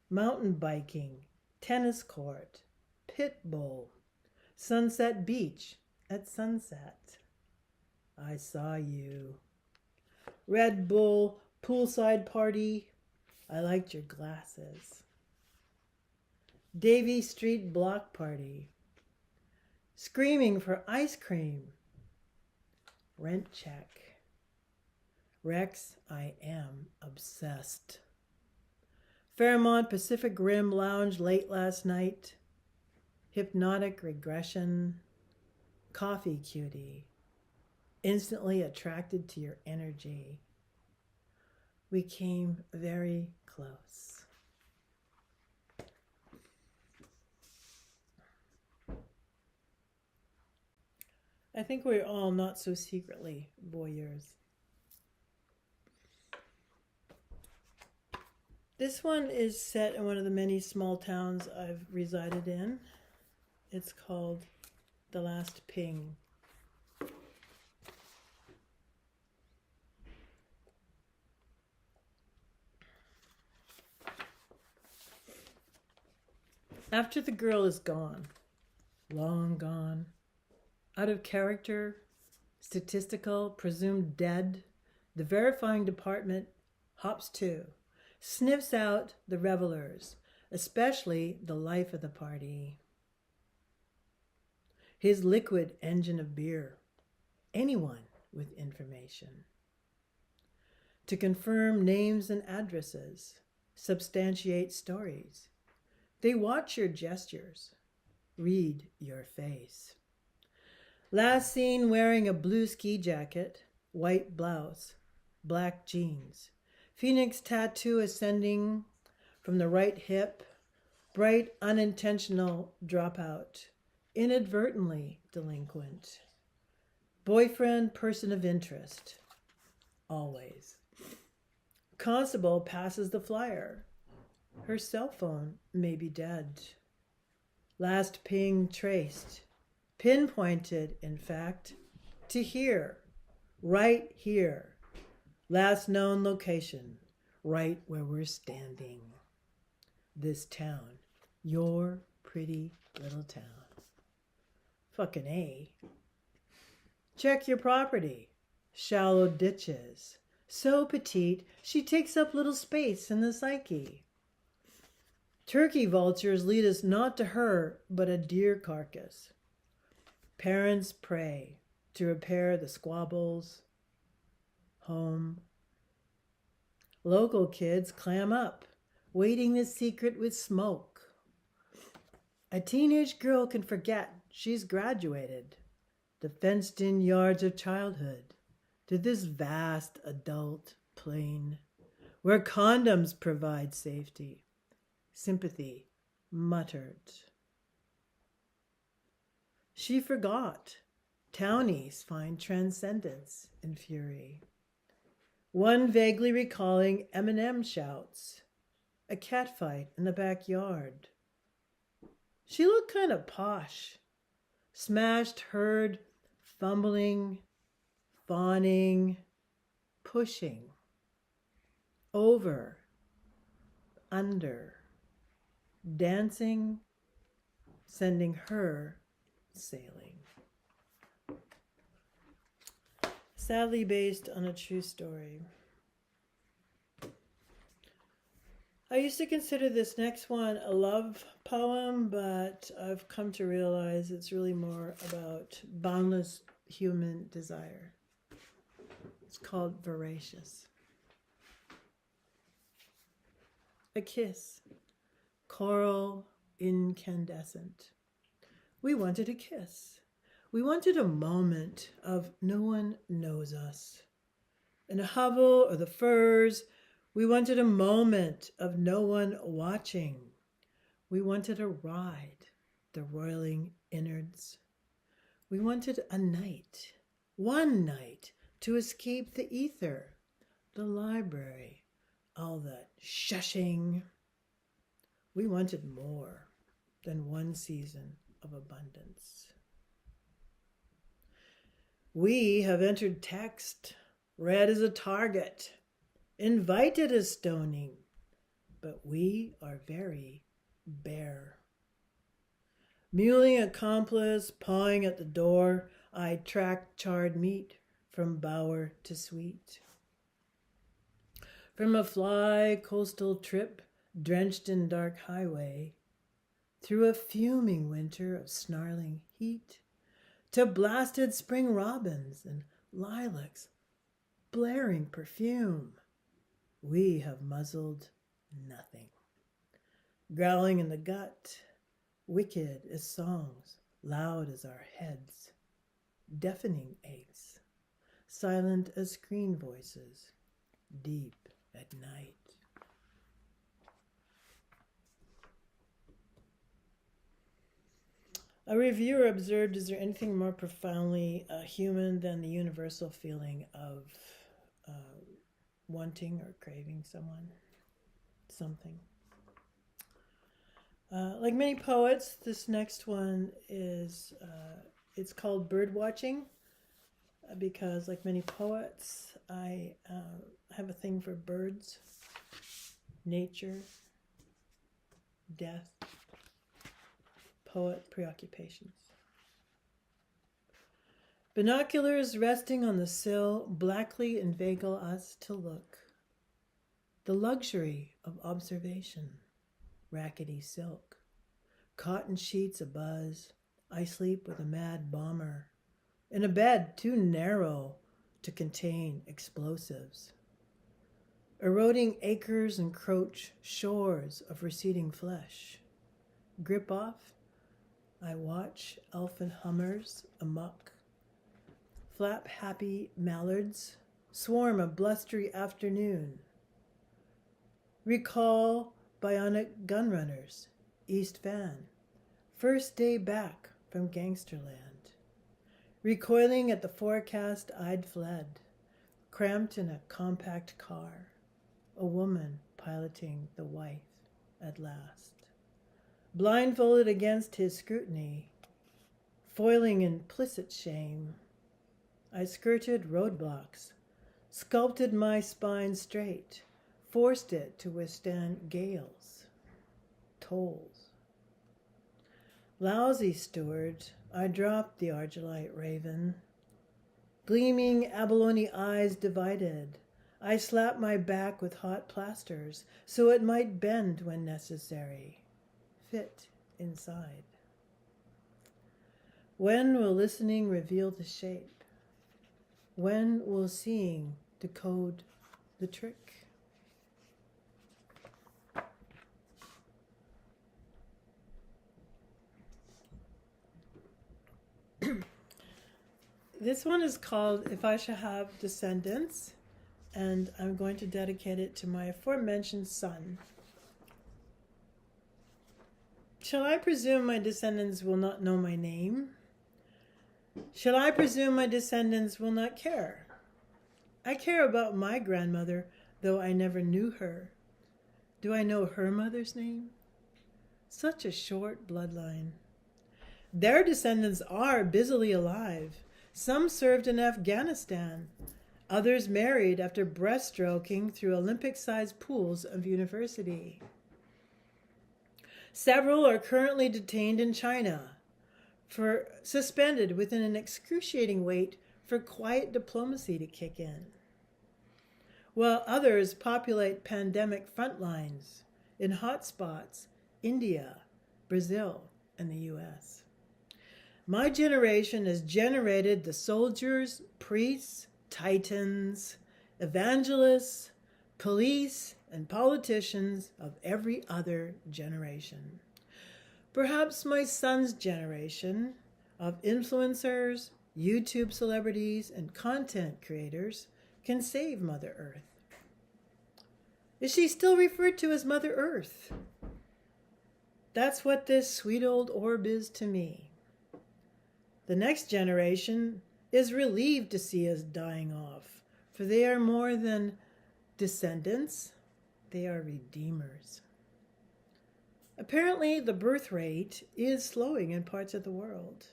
Mountain biking, tennis court, pit bull, Sunset Beach at sunset. I saw you. Red Bull poolside party. I liked your glasses. Davie Street block party. Screaming for ice cream. Rent check. Rex, I am obsessed. Fairmont Pacific Rim Lounge late last night. Hypnotic regression. Coffee cutie. Instantly attracted to your energy. We came very close. I think we're all not so secretly voyeurs. This one is set in one of the many small towns I've resided in. It's called The Last Ping. After the girl is gone, long gone, out of character, statistical, presumed dead, the verifying department hops to, sniffs out the revelers, especially the life of the party. His liquid engine of beer, anyone with information. To confirm names and addresses, substantiate stories. They watch your gestures, read your face. Last seen wearing a blue ski jacket, white blouse, black jeans. Phoenix tattoo ascending from the right hip. Bright unintentional dropout. Inadvertently delinquent. Boyfriend, person of interest. Always. Constable passes the flyer. Her cell phone may be dead. Last ping traced. Pinpointed, in fact, to here. Right here. Last known location. Right where we're standing. This town. Your pretty little town. Fucking A. Check your property. Shallow ditches. So petite, she takes up little space in the psyche. Turkey vultures lead us not to her, but a deer carcass. Parents pray to repair the squabbles. Home. Local kids clam up, waiting the secret with smoke. A teenage girl can forget she's graduated the fenced-in yards of childhood to this vast adult plain where condoms provide safety, sympathy muttered. She forgot. Townies find transcendence in fury. One vaguely recalling Eminem shouts, a catfight in the backyard. She looked kind of posh. Smashed herd, fumbling, fawning, pushing. Over, under, dancing, sending her sailing. Sadly based on a true story. I used to consider this next one a love poem, but I've come to realize it's really more about boundless human desire. It's called Voracious. A kiss, coral incandescent. We wanted a kiss. We wanted a moment of no one knows us. In a hovel or the firs, we wanted a moment of no one watching. We wanted a ride, the roiling innards. We wanted a night, one night, to escape the ether, the library, all that shushing. We wanted more than one season of abundance. We have entered text, read as a target, invited as stoning, but we are very bare. Muling accomplice, pawing at the door, I track charred meat from bower to sweet. From a fly coastal trip, drenched in dark highway, through a fuming winter of snarling heat, to blasted spring robins and lilacs, blaring perfume, we have muzzled nothing. Growling in the gut, wicked as songs, loud as our heads, deafening aches, silent as screen voices, deep at night. A reviewer observed, is there anything more profoundly human than the universal feeling of wanting or craving something? Like many poets, this next one is, it's called Bird Watching, because like many poets, I have a thing for birds, nature, death, poet preoccupations. Binoculars resting on the sill blackly inveigle us to look. The luxury of observation, rackety silk, cotton sheets abuzz. I sleep with a mad bomber in a bed too narrow to contain explosives. Eroding acres encroach shores of receding flesh. Grip off, I watch elfin hummers amuck. Flap happy mallards swarm a blustery afternoon. Recall bionic gunrunners, East Van, first day back from Gangsterland. Recoiling at the forecast, I'd fled, cramped in a compact car, a woman piloting the wife at last. Blindfolded against his scrutiny, foiling implicit shame, I skirted roadblocks, sculpted my spine straight, forced it to withstand gales, tolls. Lousy steward, I dropped the argillite raven. Gleaming abalone eyes divided, I slapped my back with hot plasters so it might bend when necessary, fit inside. When will listening reveal the shape? When will seeing decode the trick? This one is called If I Shall Have Descendants, and I'm going to dedicate it to my aforementioned son. Shall I presume my descendants will not know my name? Shall I presume my descendants will not care? I care about my grandmother, though I never knew her. Do I know her mother's name? Such a short bloodline. Their descendants are busily alive. Some served in Afghanistan. Others married after breaststroking through Olympic-sized pools of university. Several are currently detained in China, suspended within an excruciating wait for quiet diplomacy to kick in, while others populate pandemic front lines in hotspots, India, Brazil, and the US. My generation has generated the soldiers, priests, titans, evangelists, police, and politicians of every other generation. Perhaps my son's generation of influencers, YouTube celebrities, and content creators can save Mother Earth. Is she still referred to as Mother Earth? That's what this sweet old orb is to me. The next generation is relieved to see us dying off, for they are more than descendants, they are redeemers. Apparently, the birth rate is slowing in parts of the world.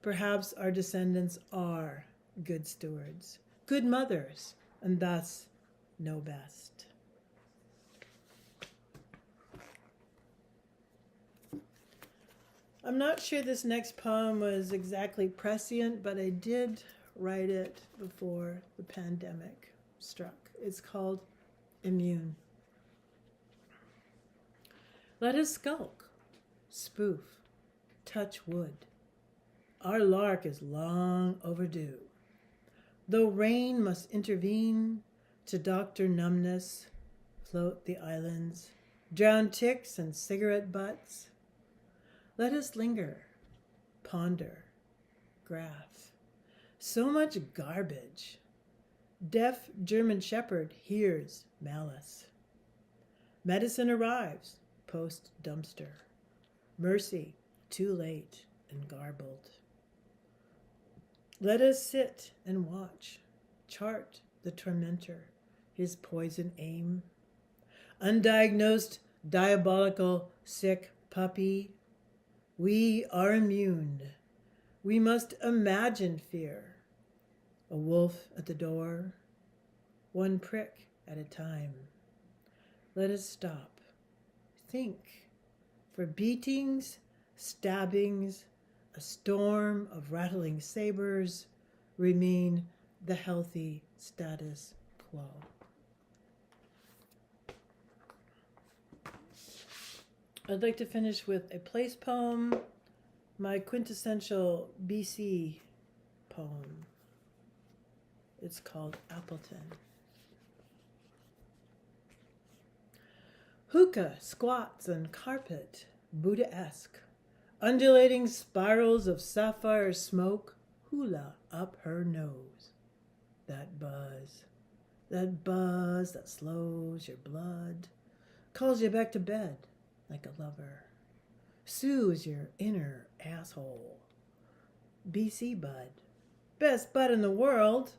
Perhaps our descendants are good stewards, good mothers, and thus know best. I'm not sure this next poem was exactly prescient, but I did write it before the pandemic struck. It's called Immune. Let us skulk, spoof, touch wood. Our lark is long overdue. Though rain must intervene to doctor numbness, float the islands, drown ticks and cigarette butts, let us linger, ponder, graph. So much garbage. Deaf German shepherd hears malice. Medicine arrives, post dumpster. Mercy, too late and garbled. Let us sit and watch, chart the tormentor, his poison aim. Undiagnosed, diabolical, sick puppy. We are immune. We must imagine fear. A wolf at the door, one prick at a time. Let us stop, think, for beatings, stabbings, a storm of rattling sabers remain the healthy status quo. I'd like to finish with a place poem, my quintessential BC poem. It's called Appleton. Hookah squats on carpet, Buddha-esque, undulating spirals of sapphire smoke hula up her nose. That buzz that slows your blood, calls you back to bed like a lover, soothes your inner asshole. BC bud, best bud in the world,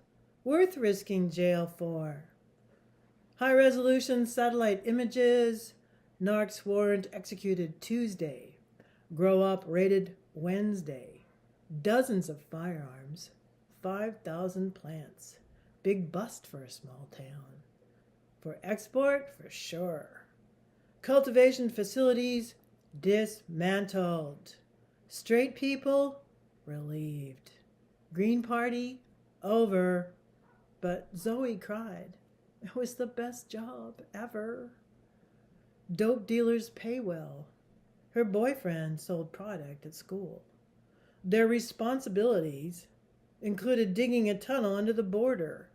worth risking jail for. High-resolution satellite images, narcs warrant executed Tuesday, grow up rated Wednesday, dozens of firearms, 5,000 plants, big bust for a small town. For export, for sure. Cultivation facilities dismantled. Straight people relieved. Green Party over. But Zoe cried. It was the best job ever. Dope dealers pay well. Her boyfriend sold product at school. Their responsibilities included digging a tunnel under the border,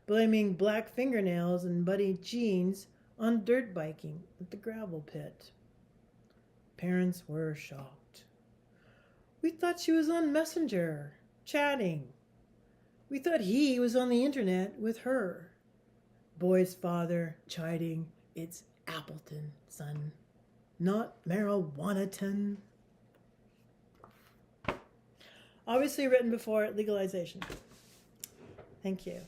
blaming black fingernails and muddy jeans on dirt biking at the gravel pit. Parents were shocked. We thought she was on Messenger, chatting. We thought he was on the internet with her. Boy's father chiding, it's Appleton, son, not marijuana-ton. Obviously written before legalization. Thank you.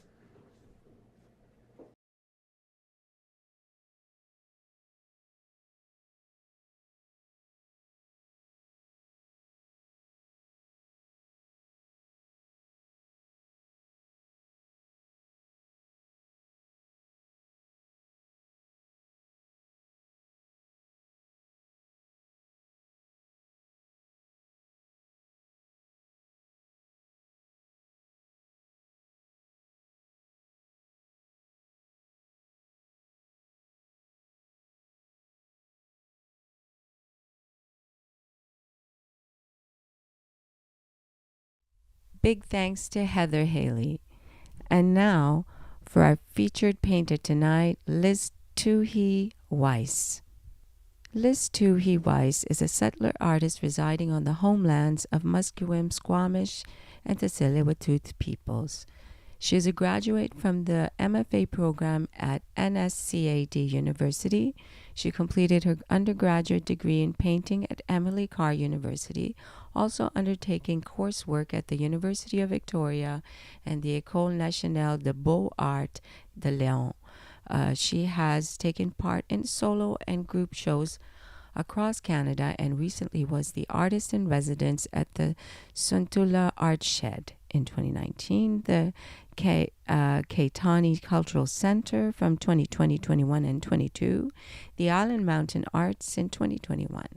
Big thanks to Heather Haley. And now for our featured painter tonight, Liz Toohey-Wiese. Liz Toohey-Wiese is a settler artist residing on the homelands of Musqueam, Squamish, and Tsleil-Waututh peoples. She is a graduate from the MFA program at NSCAD University. She completed her undergraduate degree in painting at Emily Carr University, also undertaking coursework at the University of Victoria and the École Nationale des Beaux-Arts de Lyon. She has taken part in solo and group shows across Canada and recently was the artist in residence at the Suntula Art Shed in 2019, the Kaitani Cultural Center from 2020, 21, and 22, the Island Mountain Arts in 2021.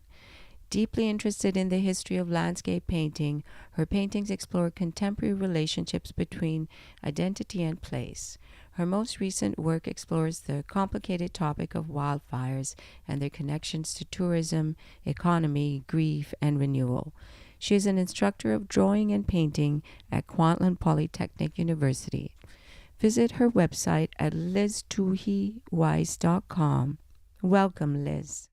Deeply interested in the history of landscape painting, her paintings explore contemporary relationships between identity and place. Her most recent work explores the complicated topic of wildfires and their connections to tourism, economy, grief, and renewal. She is an instructor of drawing and painting at Cornwall Polytechnic University. Visit her website at liztoohey-wiese.com. Welcome, Liz.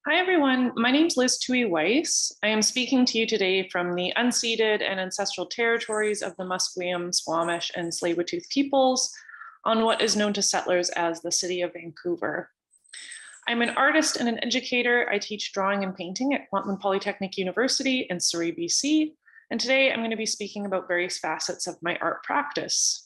Hi, everyone. My name is Liz Toohey-Wiese. I am speaking to you today from the unceded and ancestral territories of the Musqueam, Squamish, and Tsleil-Waututh peoples on what is known to settlers as the City of Vancouver. I'm an artist and an educator. I teach drawing and painting at Cornwall Polytechnic University in Surrey, BC. And today I'm going to be speaking about various facets of my art practice.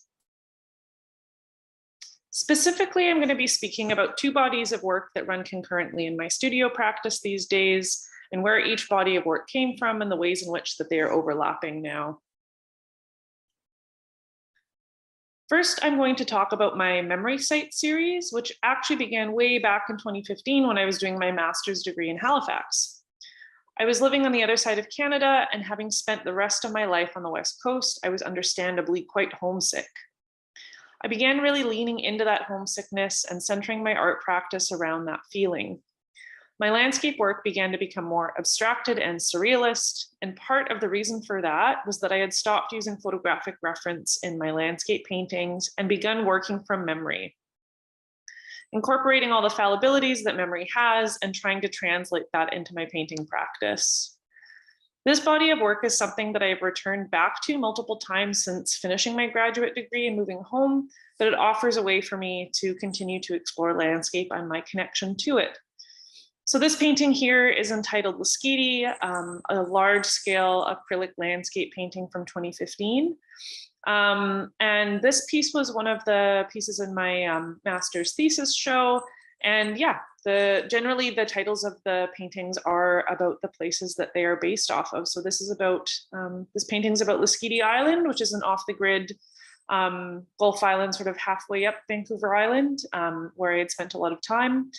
Specifically, I'm going to be speaking about two bodies of work that run concurrently in my studio practice these days, and where each body of work came from and the ways in which that they are overlapping now. First, I'm going to talk about my memory site series, which actually began way back in 2015 when I was doing my master's degree in Halifax. I was living on the other side of Canada, and having spent the rest of my life on the West Coast, I was understandably quite homesick. I began really leaning into that homesickness and centering my art practice around that feeling. My landscape work began to become more abstracted and surrealist, and part of the reason for that was that I had stopped using photographic reference in my landscape paintings and begun working from memory, incorporating all the fallibilities that memory has and trying to translate that into my painting practice. This body of work is something that I have returned back to multiple times since finishing my graduate degree and moving home, but it offers a way for me to continue to explore landscape and my connection to it. So this painting here is entitled Lasqueti, a large-scale acrylic landscape painting from 2015. And this piece was one of the pieces in my master's thesis show. And yeah, generally the titles of the paintings are about the places that they are based off of. So this is about, this painting is about Lasqueti Island, which is an off-the-grid Gulf Island, sort of halfway up Vancouver Island, where I had spent a lot of time.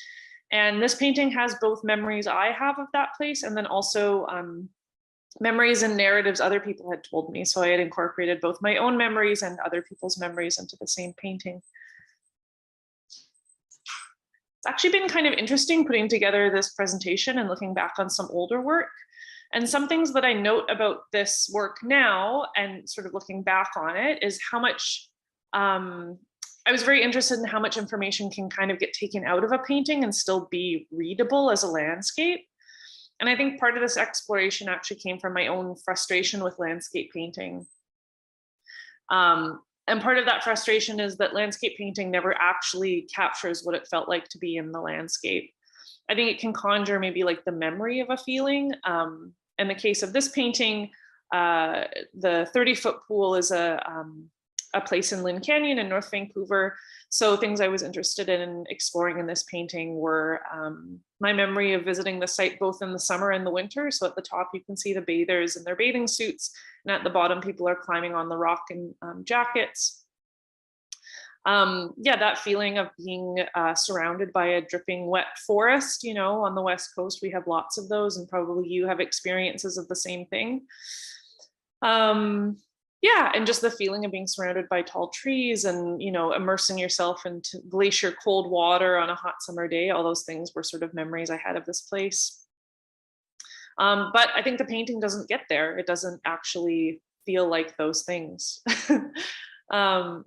And this painting has both memories I have of that place and then also memories and narratives other people had told me. So I had incorporated both my own memories and other people's memories into the same painting. It's actually been kind of interesting putting together this presentation and looking back on some older work. And some things that I note about this work now and sort of looking back on it is how much, I was very interested in how much information can kind of get taken out of a painting and still be readable as a landscape. And I think part of this exploration actually came from my own frustration with landscape painting. And part of that frustration is that landscape painting never actually captures what it felt like to be in the landscape. I think it can conjure maybe like the memory of a feeling. In the case of this painting, the 30-foot pool is a place in Lynn Canyon in North Vancouver. So things I was interested in exploring in this painting were my memory of visiting the site both in the summer and the winter. So at the top, you can see the bathers in their bathing suits. And at the bottom, people are climbing on the rock in jackets. Yeah, that feeling of being surrounded by a dripping wet forest, you know, on the West Coast, we have lots of those, and probably you have experiences of the same thing. Yeah, and just the feeling of being surrounded by tall trees and, you know, immersing yourself into glacier cold water on a hot summer day, all those things were sort of memories I had of this place. But I think the painting doesn't get there. It doesn't actually feel like those things. And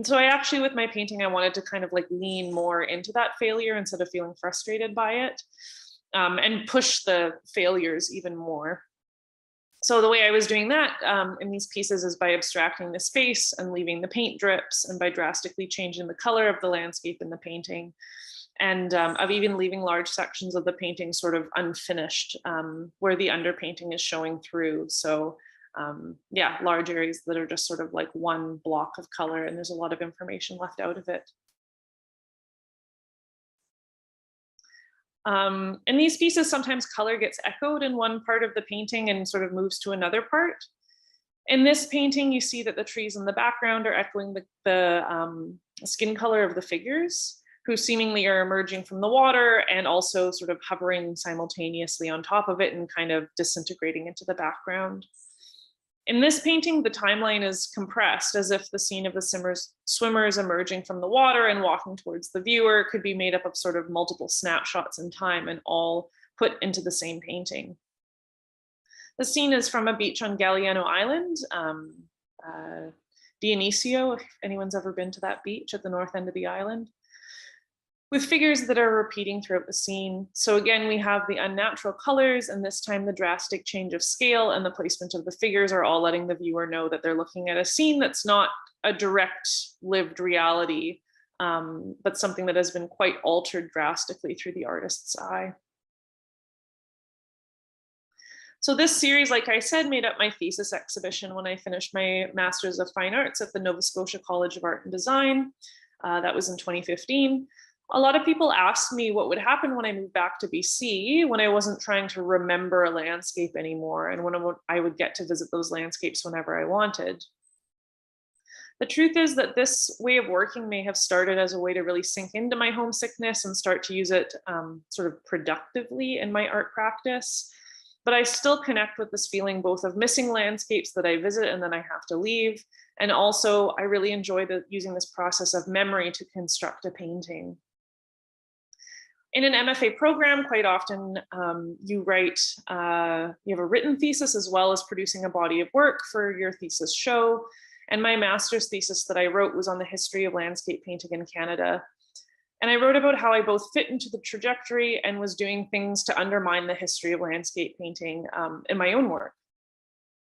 so I actually, with my painting, I wanted to kind of like lean more into that failure instead of feeling frustrated by it, and push the failures even more. So the way I was doing that in these pieces is by abstracting the space and leaving the paint drips, and by drastically changing the color of the landscape in the painting, and of even leaving large sections of the painting sort of unfinished, where the underpainting is showing through. So yeah, large areas that are just sort of like one block of color, and there's a lot of information left out of it. In these pieces, sometimes color gets echoed in one part of the painting and sort of moves to another part. In this painting, you see that the trees in the background are echoing the skin color of the figures, who seemingly are emerging from the water and also sort of hovering simultaneously on top of it and kind of disintegrating into the background. In this painting, the timeline is compressed, as if the scene of the swimmers emerging from the water and walking towards the viewer could be made up of sort of multiple snapshots in time and all put into the same painting. The scene is from a beach on Galliano Island, Dionisio, if anyone's ever been to that beach at the north end of the island, with figures that are repeating throughout the scene. So again, we have the unnatural colors, and this time the drastic change of scale and the placement of the figures are all letting the viewer know that they're looking at a scene that's not a direct lived reality, but something that has been quite altered drastically through the artist's eye. So this series, like I said, made up my thesis exhibition when I finished my Master's of Fine Arts at the Nova Scotia College of Art and Design. That was in 2015. A lot of people asked me what would happen when I moved back to BC, when I wasn't trying to remember a landscape anymore, and when I would get to visit those landscapes whenever I wanted. The truth is that this way of working may have started as a way to really sink into my homesickness and start to use it sort of productively in my art practice. But I still connect with this feeling both of missing landscapes that I visit and then I have to leave. And also I really enjoy using this process of memory to construct a painting. In an MFA program, quite often you have a written thesis as well as producing a body of work for your thesis show. And my master's thesis that I wrote was on the history of landscape painting in Canada. And I wrote about how I both fit into the trajectory and was doing things to undermine the history of landscape painting in my own work.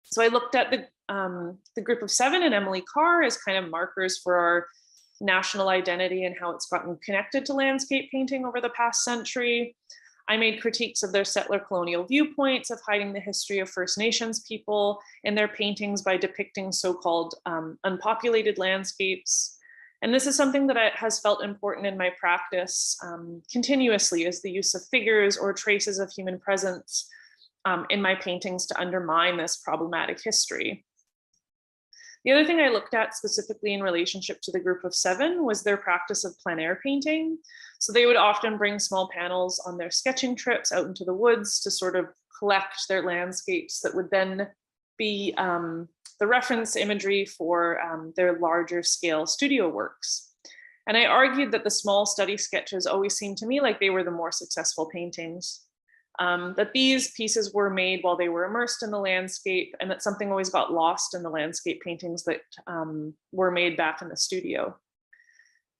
So I looked at the Group of Seven and Emily Carr as kind of markers for our national identity and how it's gotten connected to landscape painting over the past century. I made critiques of their settler colonial viewpoints of hiding the history of First Nations people in their paintings by depicting so-called unpopulated landscapes. And this is something that has felt important in my practice continuously, is the use of figures or traces of human presence in my paintings to undermine this problematic history. The other thing I looked at specifically in relationship to the Group of Seven was their practice of plein air painting. So they would often bring small panels on their sketching trips out into the woods to sort of collect their landscapes that would then be the reference imagery for their larger scale studio works. And I argued that the small study sketches always seemed to me like they were the more successful paintings. That these pieces were made while they were immersed in the landscape, and that something always got lost in the landscape paintings that were made back in the studio.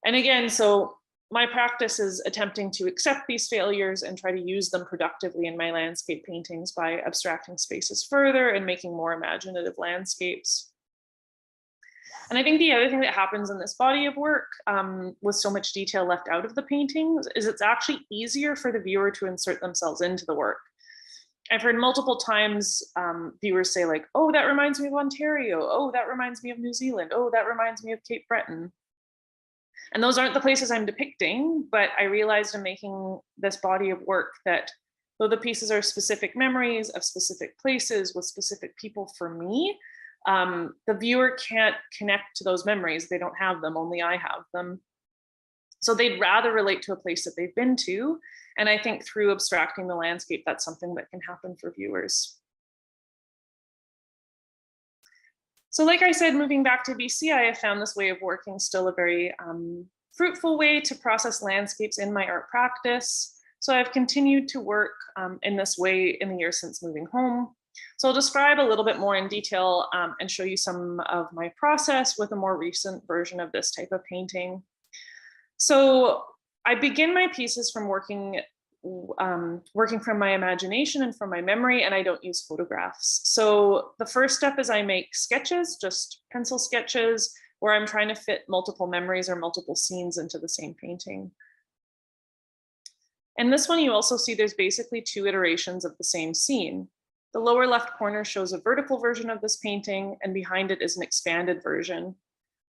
And again, so my practice is attempting to accept these failures and try to use them productively in my landscape paintings by abstracting spaces further and making more imaginative landscapes. And I think the other thing that happens in this body of work with so much detail left out of the paintings is it's actually easier for the viewer to insert themselves into the work. I've heard multiple times viewers say like, oh, that reminds me of Ontario. Oh, that reminds me of New Zealand. Oh, that reminds me of Cape Breton. And those aren't the places I'm depicting, but I realized in making this body of work that though the pieces are specific memories of specific places with specific people for me, the viewer can't connect to those memories. They don't have them, only I have them. So they'd rather relate to a place that they've been to. And I think through abstracting the landscape, that's something that can happen for viewers. So like I said, moving back to BC, I have found this way of working still a very fruitful way to process landscapes in my art practice. So I've continued to work in this way in the years since moving home. So I'll describe a little bit more in detail and show you some of my process with a more recent version of this type of painting. So I begin my pieces from working working from my imagination and from my memory, and I don't use photographs. So the first step is I make sketches, just pencil sketches, where I'm trying to fit multiple memories or multiple scenes into the same painting. In this one, you also see there's basically 2 iterations of the same scene. The lower left corner shows a vertical version of this painting, and behind it is an expanded version.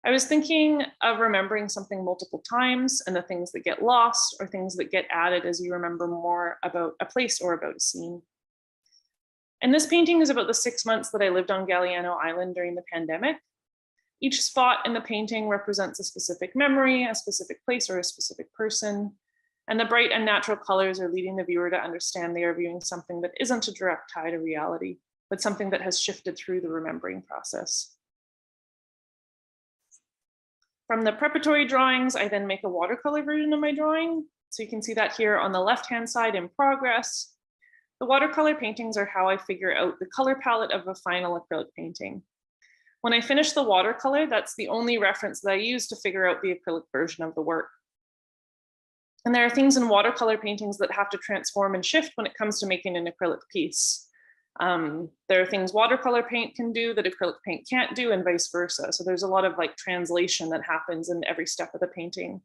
I was thinking of remembering something multiple times and the things that get lost or things that get added as you remember more about a place or about a scene. And this painting is about the 6 months that I lived on Galliano Island during the pandemic. Each spot in the painting represents a specific memory, a specific place, or a specific person. And the bright and natural colors are leading the viewer to understand they are viewing something that isn't a direct tie to reality, but something that has shifted through the remembering process. From the preparatory drawings, I then make a watercolor version of my drawing. So you can see that here on the left-hand side in progress. The watercolor paintings are how I figure out the color palette of a final acrylic painting. When I finish the watercolor, that's the only reference that I use to figure out the acrylic version of the work. And there are things in watercolor paintings that have to transform and shift when it comes to making an acrylic piece. There are things watercolor paint can do that acrylic paint can't do, and vice versa. So there's a lot of like translation that happens in every step of the painting.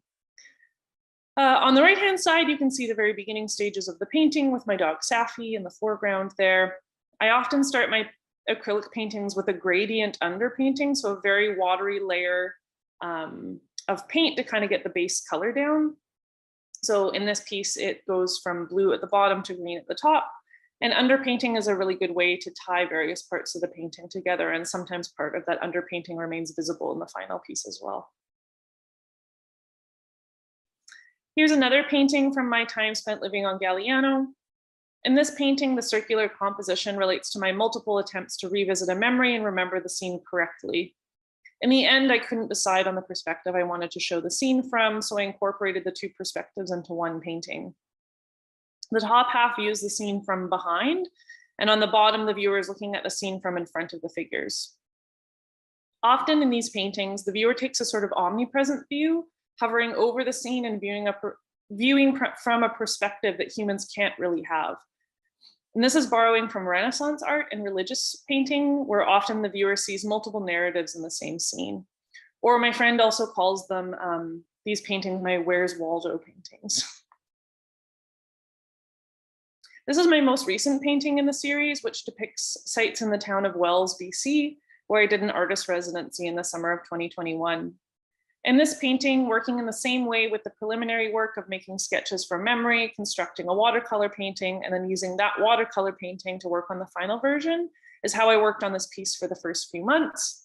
On the right-hand side, you can see the very beginning stages of the painting with my dog Safi in the foreground there. I often start my acrylic paintings with a gradient underpainting, so a very watery layer of paint to kind of get the base color down. So in this piece, it goes from blue at the bottom to green at the top. And underpainting is a really good way to tie various parts of the painting together. And sometimes part of that underpainting remains visible in the final piece as well. Here's another painting from my time spent living on Galliano. In this painting, the circular composition relates to my multiple attempts to revisit a memory and remember the scene correctly. In the end, I couldn't decide on the perspective I wanted to show the scene from, so I incorporated the 2 perspectives into one painting. The top half views the scene from behind, and on the bottom, the viewer is looking at the scene from in front of the figures. Often in these paintings, the viewer takes a sort of omnipresent view, hovering over the scene and viewing from a perspective that humans can't really have. And this is borrowing from Renaissance art and religious painting, where often the viewer sees multiple narratives in the same scene. Or my friend also calls them, these paintings, my Where's Waldo paintings. This is my most recent painting in the series, which depicts sites in the town of Wells, BC, where I did an artist residency in the summer of 2021. In this painting, working in the same way with the preliminary work of making sketches from memory, constructing a watercolor painting, and then using that watercolor painting to work on the final version is how I worked on this piece for the first few months.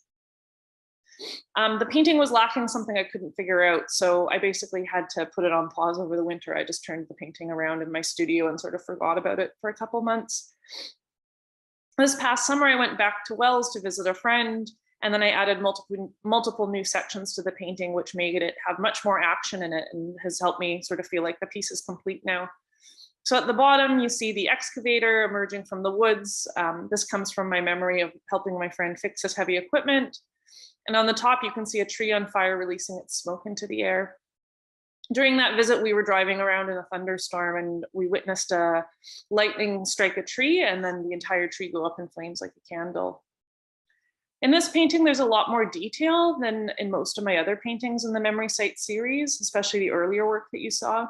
The painting was lacking something I couldn't figure out, so I basically had to put it on pause over the winter. I just turned the painting around in my studio and sort of forgot about it for a couple months. This past summer, I went back to Wells to visit a friend, and then I added multiple new sections to the painting, which made it have much more action in it and has helped me sort of feel like the piece is complete now. So at the bottom, you see the excavator emerging from the woods. This comes from my memory of helping my friend fix his heavy equipment. And on the top, you can see a tree on fire releasing its smoke into the air. During that visit, we were driving around in a thunderstorm and we witnessed a lightning strike a tree and then the entire tree go up in flames like a candle. In this painting, there's a lot more detail than in most of my other paintings in the Memory Site series, especially the earlier work that you saw.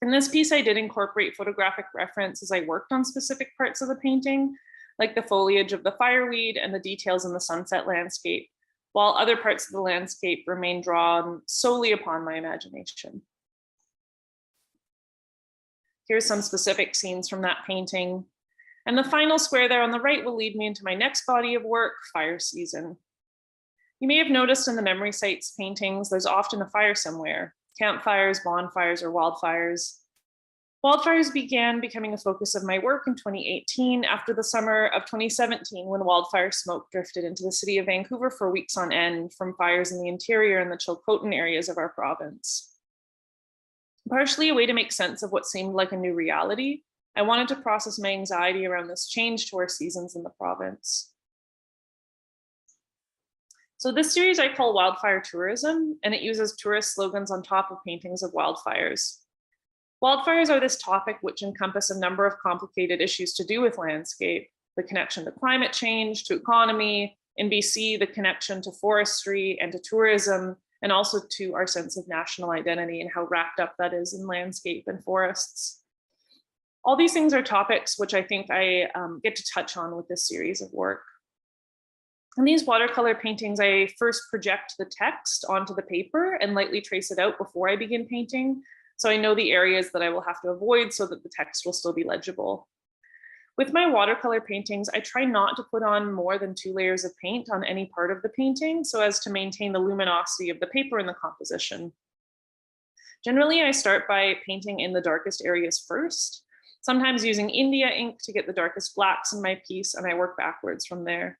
In this piece, I did incorporate photographic reference as I worked on specific parts of the painting, like the foliage of the fireweed and the details in the sunset landscape, while other parts of the landscape remain drawn solely upon my imagination. Here's some specific scenes from that painting. And the final square there on the right will lead me into my next body of work, fire season. You may have noticed in the Memory Sites paintings, there's often a fire somewhere, campfires, bonfires, or wildfires. Wildfires began becoming a focus of my work in 2018 after the summer of 2017, when wildfire smoke drifted into the city of Vancouver for weeks on end from fires in the interior and the Chilcotin areas of our province. Partially a way to make sense of what seemed like a new reality, I wanted to process my anxiety around this change to our seasons in the province. So this series I call Wildfire Tourism, and it uses tourist slogans on top of paintings of wildfires. Wildfires are this topic which encompass a number of complicated issues to do with landscape, the connection to climate change, to economy, in BC, the connection to forestry and to tourism, and also to our sense of national identity and how wrapped up that is in landscape and forests. All these things are topics which I think I get to touch on with this series of work. In these watercolor paintings, I first project the text onto the paper and lightly trace it out before I begin painting, so I know the areas that I will have to avoid so that the text will still be legible. With my watercolor paintings, I try not to put on more than 2 layers of paint on any part of the painting so as to maintain the luminosity of the paper in the composition. Generally, I start by painting in the darkest areas first, sometimes using India ink to get the darkest blacks in my piece, and I work backwards from there.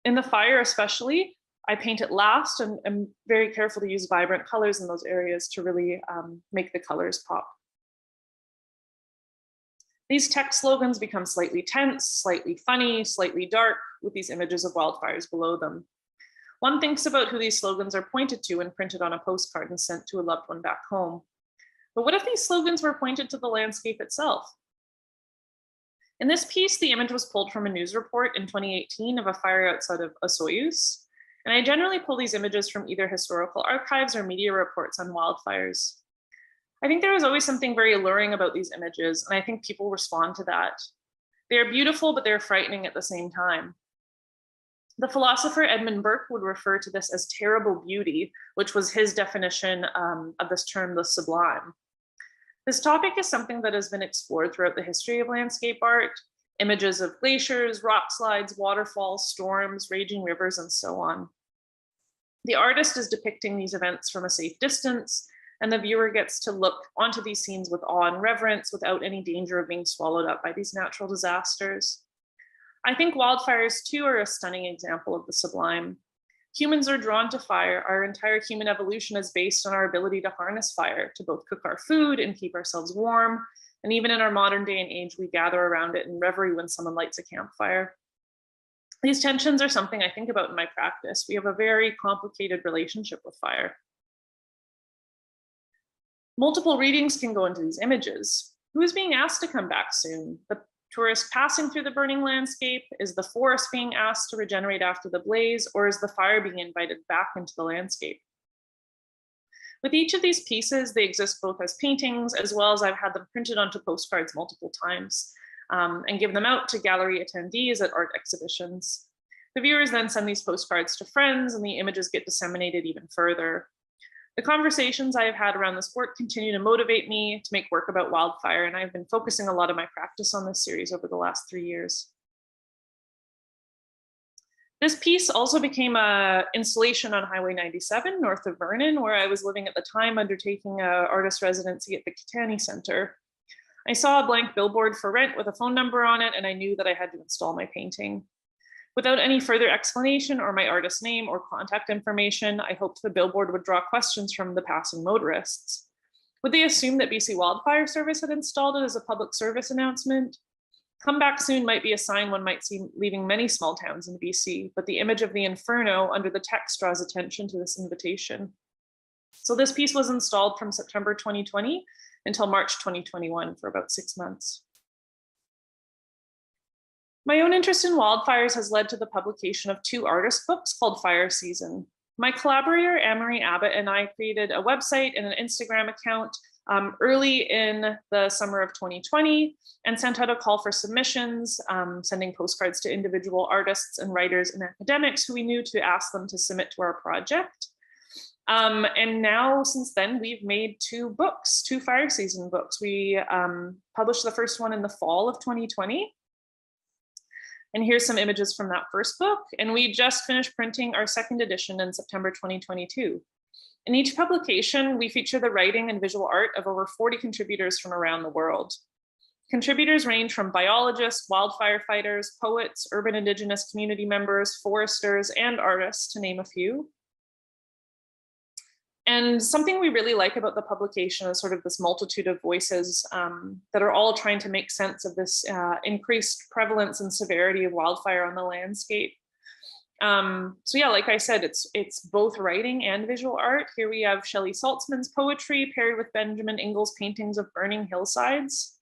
In the fire especially, I paint it last and am very careful to use vibrant colors in those areas to really make the colors pop. These text slogans become slightly tense, slightly funny, slightly dark, with these images of wildfires below them. One thinks about who these slogans are pointed to when printed on a postcard and sent to a loved one back home. But what if these slogans were pointed to the landscape itself? In this piece, the image was pulled from a news report in 2018 of a fire outside of Soyuz, and I generally pull these images from either historical archives or media reports on wildfires. I think there is always something very alluring about these images, and I think people respond to that. They are beautiful, but they're frightening at the same time. The philosopher Edmund Burke would refer to this as terrible beauty, which was his definition of this term, the sublime. This topic is something that has been explored throughout the history of landscape art, images of glaciers, rock slides, waterfalls, storms, raging rivers, and so on. The artist is depicting these events from a safe distance, and the viewer gets to look onto these scenes with awe and reverence without any danger of being swallowed up by these natural disasters. I think wildfires too are a stunning example of the sublime. Humans are drawn to fire. Our entire human evolution is based on our ability to harness fire, to both cook our food and keep ourselves warm. And even in our modern day and age, we gather around it in reverie when someone lights a campfire. These tensions are something I think about in my practice. We have a very complicated relationship with fire. Multiple readings can go into these images. Who is being asked to come back soon? The tourist passing through the burning landscape? Is the forest being asked to regenerate after the blaze? Or is the fire being invited back into the landscape? With each of these pieces, they exist both as paintings, as well as I've had them printed onto postcards multiple times and give them out to gallery attendees at art exhibitions. The viewers then send these postcards to friends, and the images get disseminated even further. The conversations I have had around this work continue to motivate me to make work about wildfire, and I've been focusing a lot of my practice on this series over the last 3 years. This piece also became an installation on Highway 97 north of Vernon, where I was living at the time, undertaking an artist residency at the Kitani Center. I saw a blank billboard for rent with a phone number on it, and I knew that I had to install my painting. Without any further explanation or my artist's name or contact information, I hoped the billboard would draw questions from the passing motorists. Would they assume that BC Wildfire Service had installed it as a public service announcement? Come back soon might be a sign one might see leaving many small towns in BC, but the image of the inferno under the text draws attention to this invitation. So this piece was installed from September 2020 until March 2021 for about 6 months. My own interest in wildfires has led to the publication of 2 artist books called Fire Season. My collaborator, Anne-Marie Abbott, and I created a website and an Instagram account early in the summer of 2020 and sent out a call for submissions, sending postcards to individual artists and writers and academics who we knew to ask them to submit to our project. And now, since then, we've made 2 books, 2 Fire Season books. We published the first one in the fall of 2020. And here's some images from that first book. And we just finished printing our 2nd edition in September 2022. In each publication, we feature the writing and visual art of over 40 contributors from around the world. Contributors range from biologists, wildfire fighters, poets, urban indigenous community members, foresters, and artists, to name a few. And something we really like about the publication is sort of this multitude of voices that are all trying to make sense of this increased prevalence and severity of wildfire on the landscape. So yeah, like I said, it's both writing and visual art. Here we have Shelley Saltzman's poetry paired with Benjamin Ingles' paintings of burning hillsides.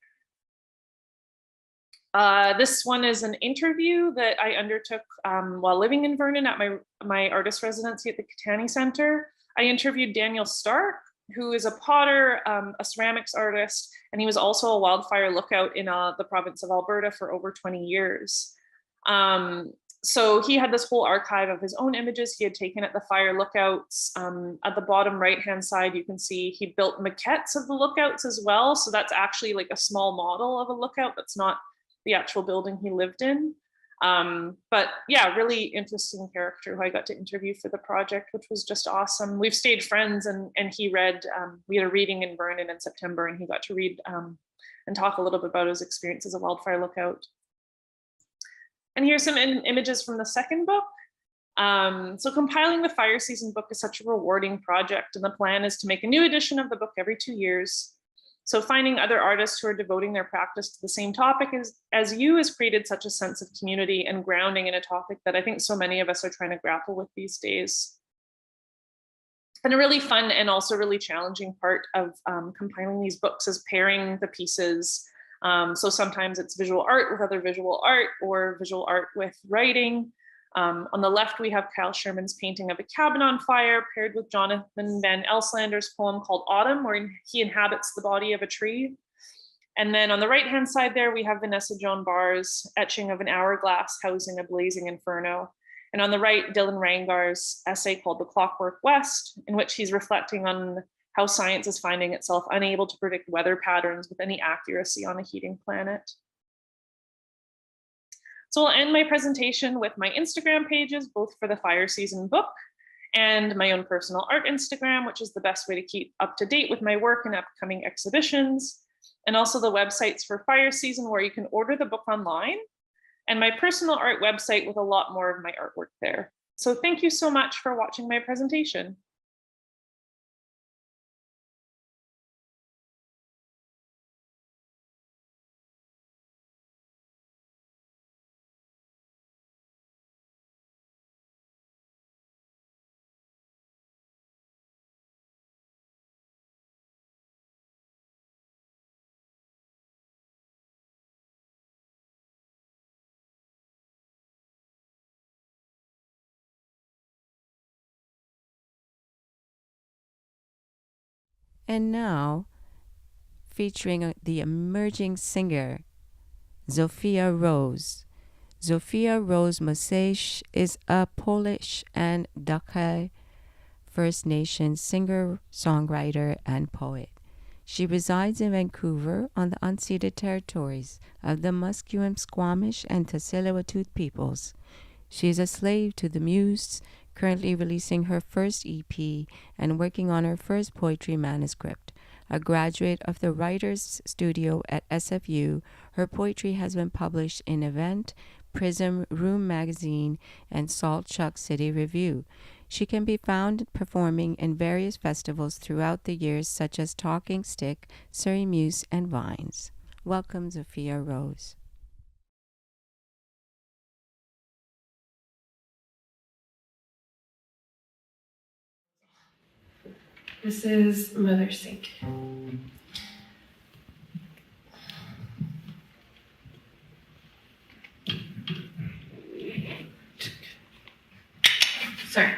This one is an interview that I undertook while living in Vernon at my artist residency at the Catani Center. I interviewed Daniel Stark, who is a potter, a ceramics artist, and he was also a wildfire lookout in the province of Alberta for over 20 years. So he had this whole archive of his own images he had taken at the fire lookouts. At the bottom right-hand side, you can see he built maquettes of the lookouts as well. So that's actually like a small model of a lookout. That's not the actual building he lived in. But yeah, really interesting character who I got to interview for the project, which was just awesome. We've stayed friends, and he read, we had a reading in Vernon in September, and he got to read and talk a little bit about his experience as a wildfire lookout. And here's some images from the second book. So compiling the fire season book is such a rewarding project, and the plan is to make a new edition of the book every 2 years. So finding other artists who are devoting their practice to the same topic as you has created such a sense of community and grounding in a topic that I think so many of us are trying to grapple with these days. It's been a really fun and also really challenging part of compiling these books is pairing the pieces. So sometimes it's visual art with other visual art or visual art with writing. On the left, we have Kyle Sherman's painting of a cabin on fire paired with Jonathan Van Elslander's poem called Autumn, where he inhabits the body of a tree. And then on the right-hand side there, we have Vanessa Joan Barr's etching of an hourglass housing a blazing inferno. And on the right, Dylan Rangar's essay called The Clockwork West, in which he's reflecting on how science is finding itself unable to predict weather patterns with any accuracy on a heating planet. So I'll end my presentation with my Instagram pages, both for the fire season book and my own personal art Instagram, which is the best way to keep up to date with my work and upcoming exhibitions, and also the websites for fire season where you can order the book online, and my personal art website with a lot more of my artwork there. So thank you so much for watching my presentation. And now, featuring the emerging singer, Zofia Rose. Zofia Rose Mosaic is a Polish and Dakai First Nations singer, songwriter, and poet. She resides in Vancouver on the unceded territories of the Musqueam, Squamish, and Tsleil-Waututh peoples. She is a slave to the Muse, currently releasing her first EP and working on her first poetry manuscript. A graduate of the Writers' Studio at SFU, her poetry has been published in Event, Prism, Room Magazine, and Salt Chuck City Review. She can be found performing in various festivals throughout the years, such as Talking Stick, Surrey Muse, and Vines. Welcome, Zofia Rose. This is Mother Sink. Sorry.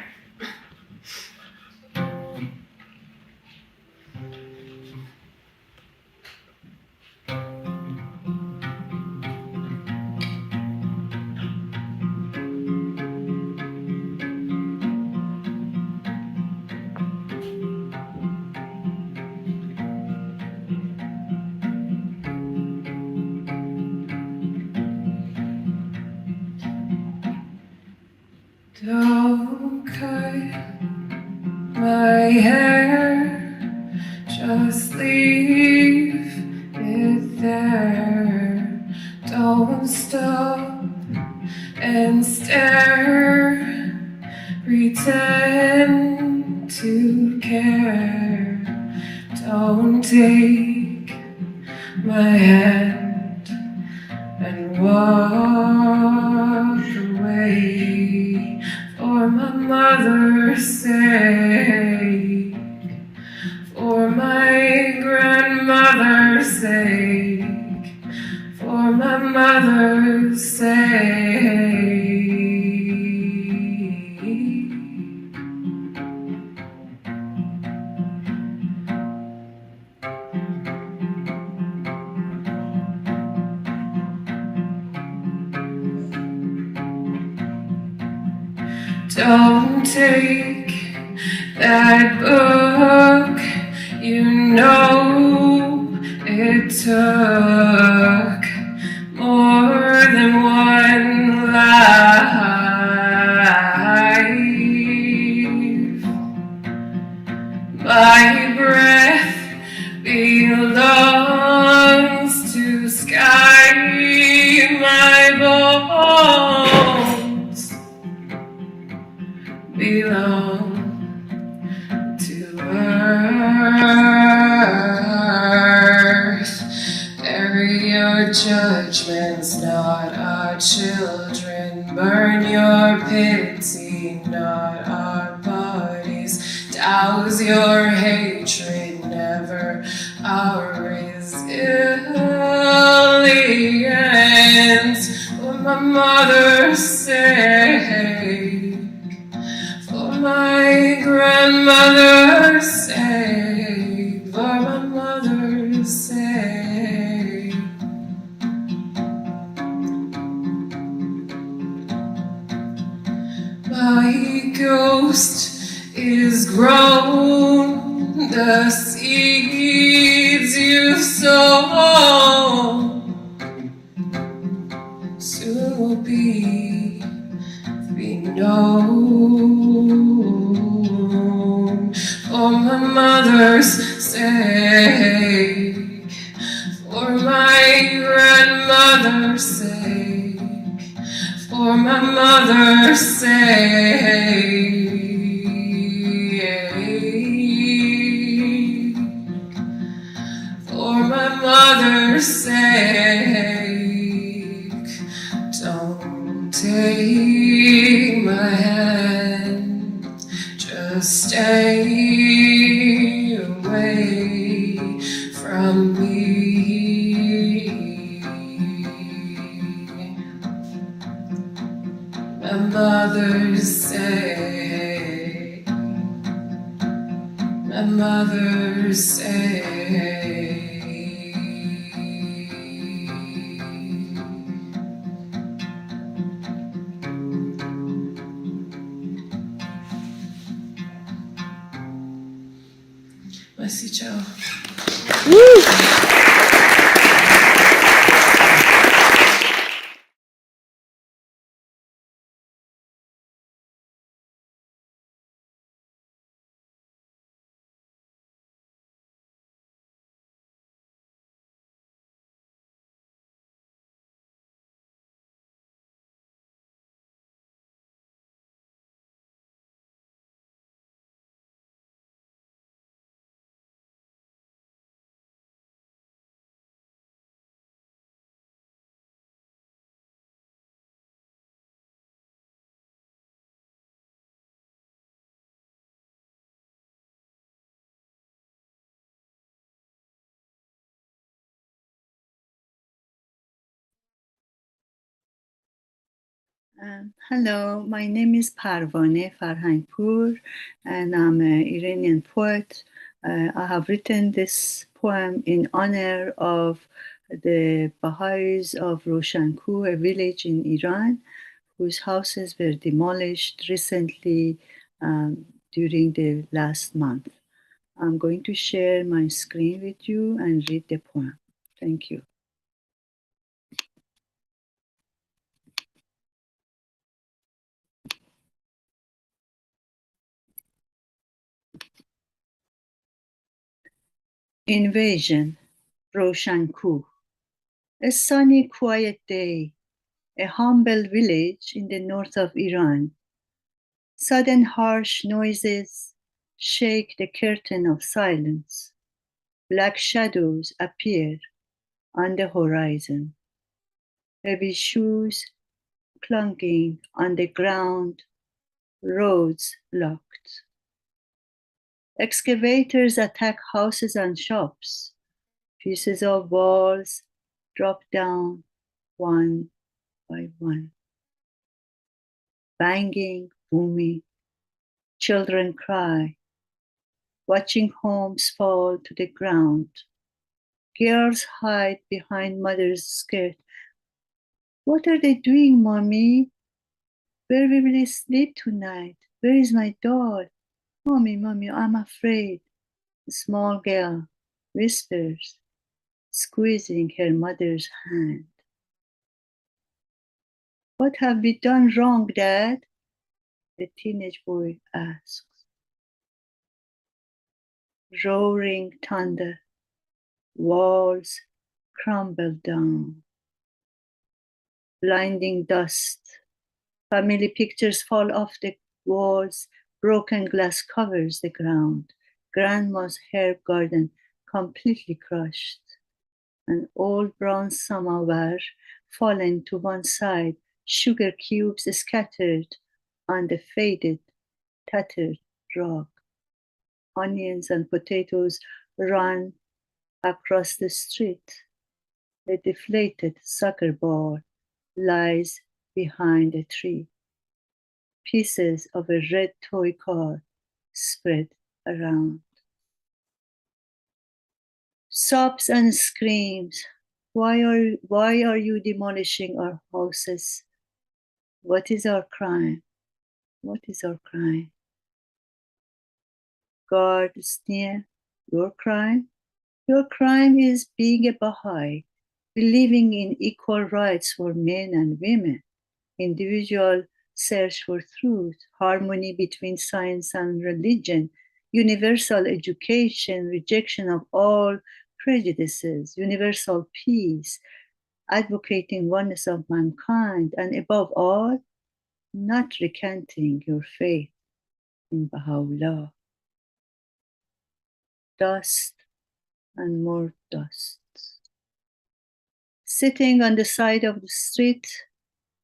Don't cut my hair, just leave it there. Don't stop and stare, pretend to care. Don't take my hand and walk away. mother's sake, for my grandmother's sake, for my mother's sake. Don't take that book, you know it took more than one life. My breath belongs to sky, my bones belong to earth. Bury your judgments, not our children. Burn your pity, not our bodies. Douse your hatred, never our resilience. For my mother's sake, for my grandmother's sake, for my mother's sake. My ghost is grown, the seeds you sown soon will be known. For my mother's sake, for my grandmother's sake, for my mother's sake, for my mother's sake. Don't take my hand, just stay away from me. My mother's sake, my mother's sake. Merci, ciao. Hello, my name is Parvaneh Farhangpur, and I'm an Iranian poet. I have written this poem in honor of the Baha'is of Roshankoh, a village in Iran, whose houses were demolished recently during the last month. I'm going to share my screen with you and read the poem. Thank you. Invasion, Roshankoh. A sunny, quiet day, a humble village in the north of Iran. Sudden harsh noises shake the curtain of silence. Black shadows appear on the horizon. Heavy shoes clunking on the ground, roads blocked. Excavators attack houses and shops. Pieces of walls drop down one by one. Banging, booming, children cry, watching homes fall to the ground. Girls hide behind mother's skirt. What are they doing, mommy? Where will we sleep tonight? Where is my doll? Mommy, mommy, I'm afraid. The small girl whispers, squeezing her mother's hand. What have we done wrong, Dad? The teenage boy asks. Roaring thunder, walls crumble down. Blinding dust, family pictures fall off the walls, broken glass covers the ground. Grandma's herb garden completely crushed. An old bronze samovar fallen to one side, sugar cubes scattered on the faded, tattered rug. Onions and potatoes run across the street. A deflated soccer ball lies behind a tree. Pieces of a red toy car spread around. Sobs and screams. Why are you demolishing our houses? What is our crime? What is our crime? Guards near. Your crime? Your crime is being a Baha'i, believing in equal rights for men and women, individual search for truth, harmony between science and religion, universal education, rejection of all prejudices, universal peace, advocating oneness of mankind, and above all, not recanting your faith in Baha'u'llah. Dust and more dust. Sitting on the side of the street,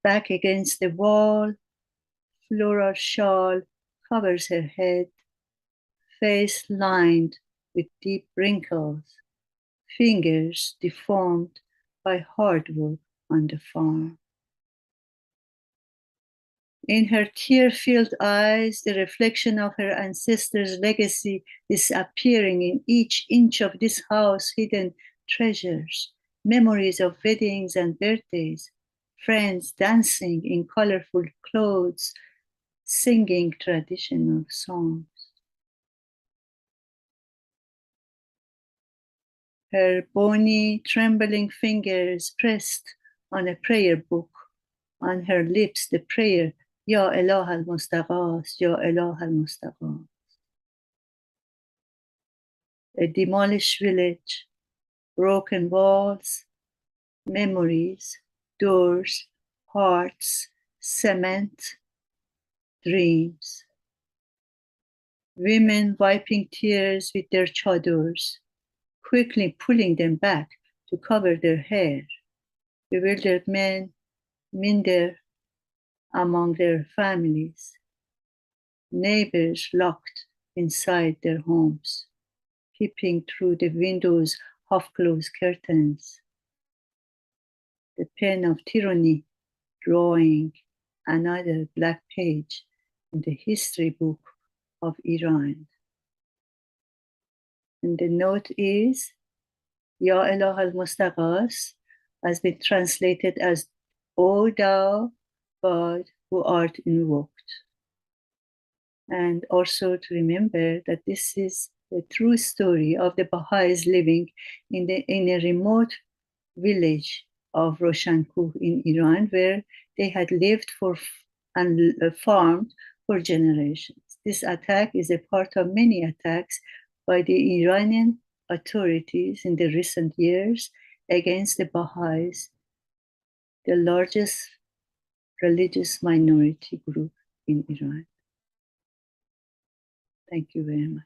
back against the wall, floral shawl covers her head, face lined with deep wrinkles, fingers deformed by hard work on the farm. In her tear-filled eyes, the reflection of her ancestors' legacy disappearing in each inch of this house, hidden treasures, memories of weddings and birthdays, friends dancing in colorful clothes, singing traditional songs. Her bony, trembling fingers pressed on a prayer book, on her lips the prayer, Ya Elah al-Mustaqas, Ya Elah al-Mustaqas. A demolished village, broken walls, memories, doors, hearts, cement, dreams. Women wiping tears with their chadors, quickly pulling them back to cover their hair. Bewildered men minder among their families. Neighbors locked inside their homes, peeping through the windows' half-closed curtains. The pen of tyranny drawing another black page in the history book of Iran. And the note is, Ya Elah al-Mustaqas has been translated as, O thou God who art invoked. And also to remember that this is the true story of the Baha'is living in a remote village of Roshankoh in Iran, where they had lived and farmed for generations. This attack is a part of many attacks by the Iranian authorities in the recent years against the Baha'is, the largest religious minority group in Iran. Thank you very much.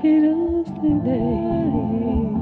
fiddles today.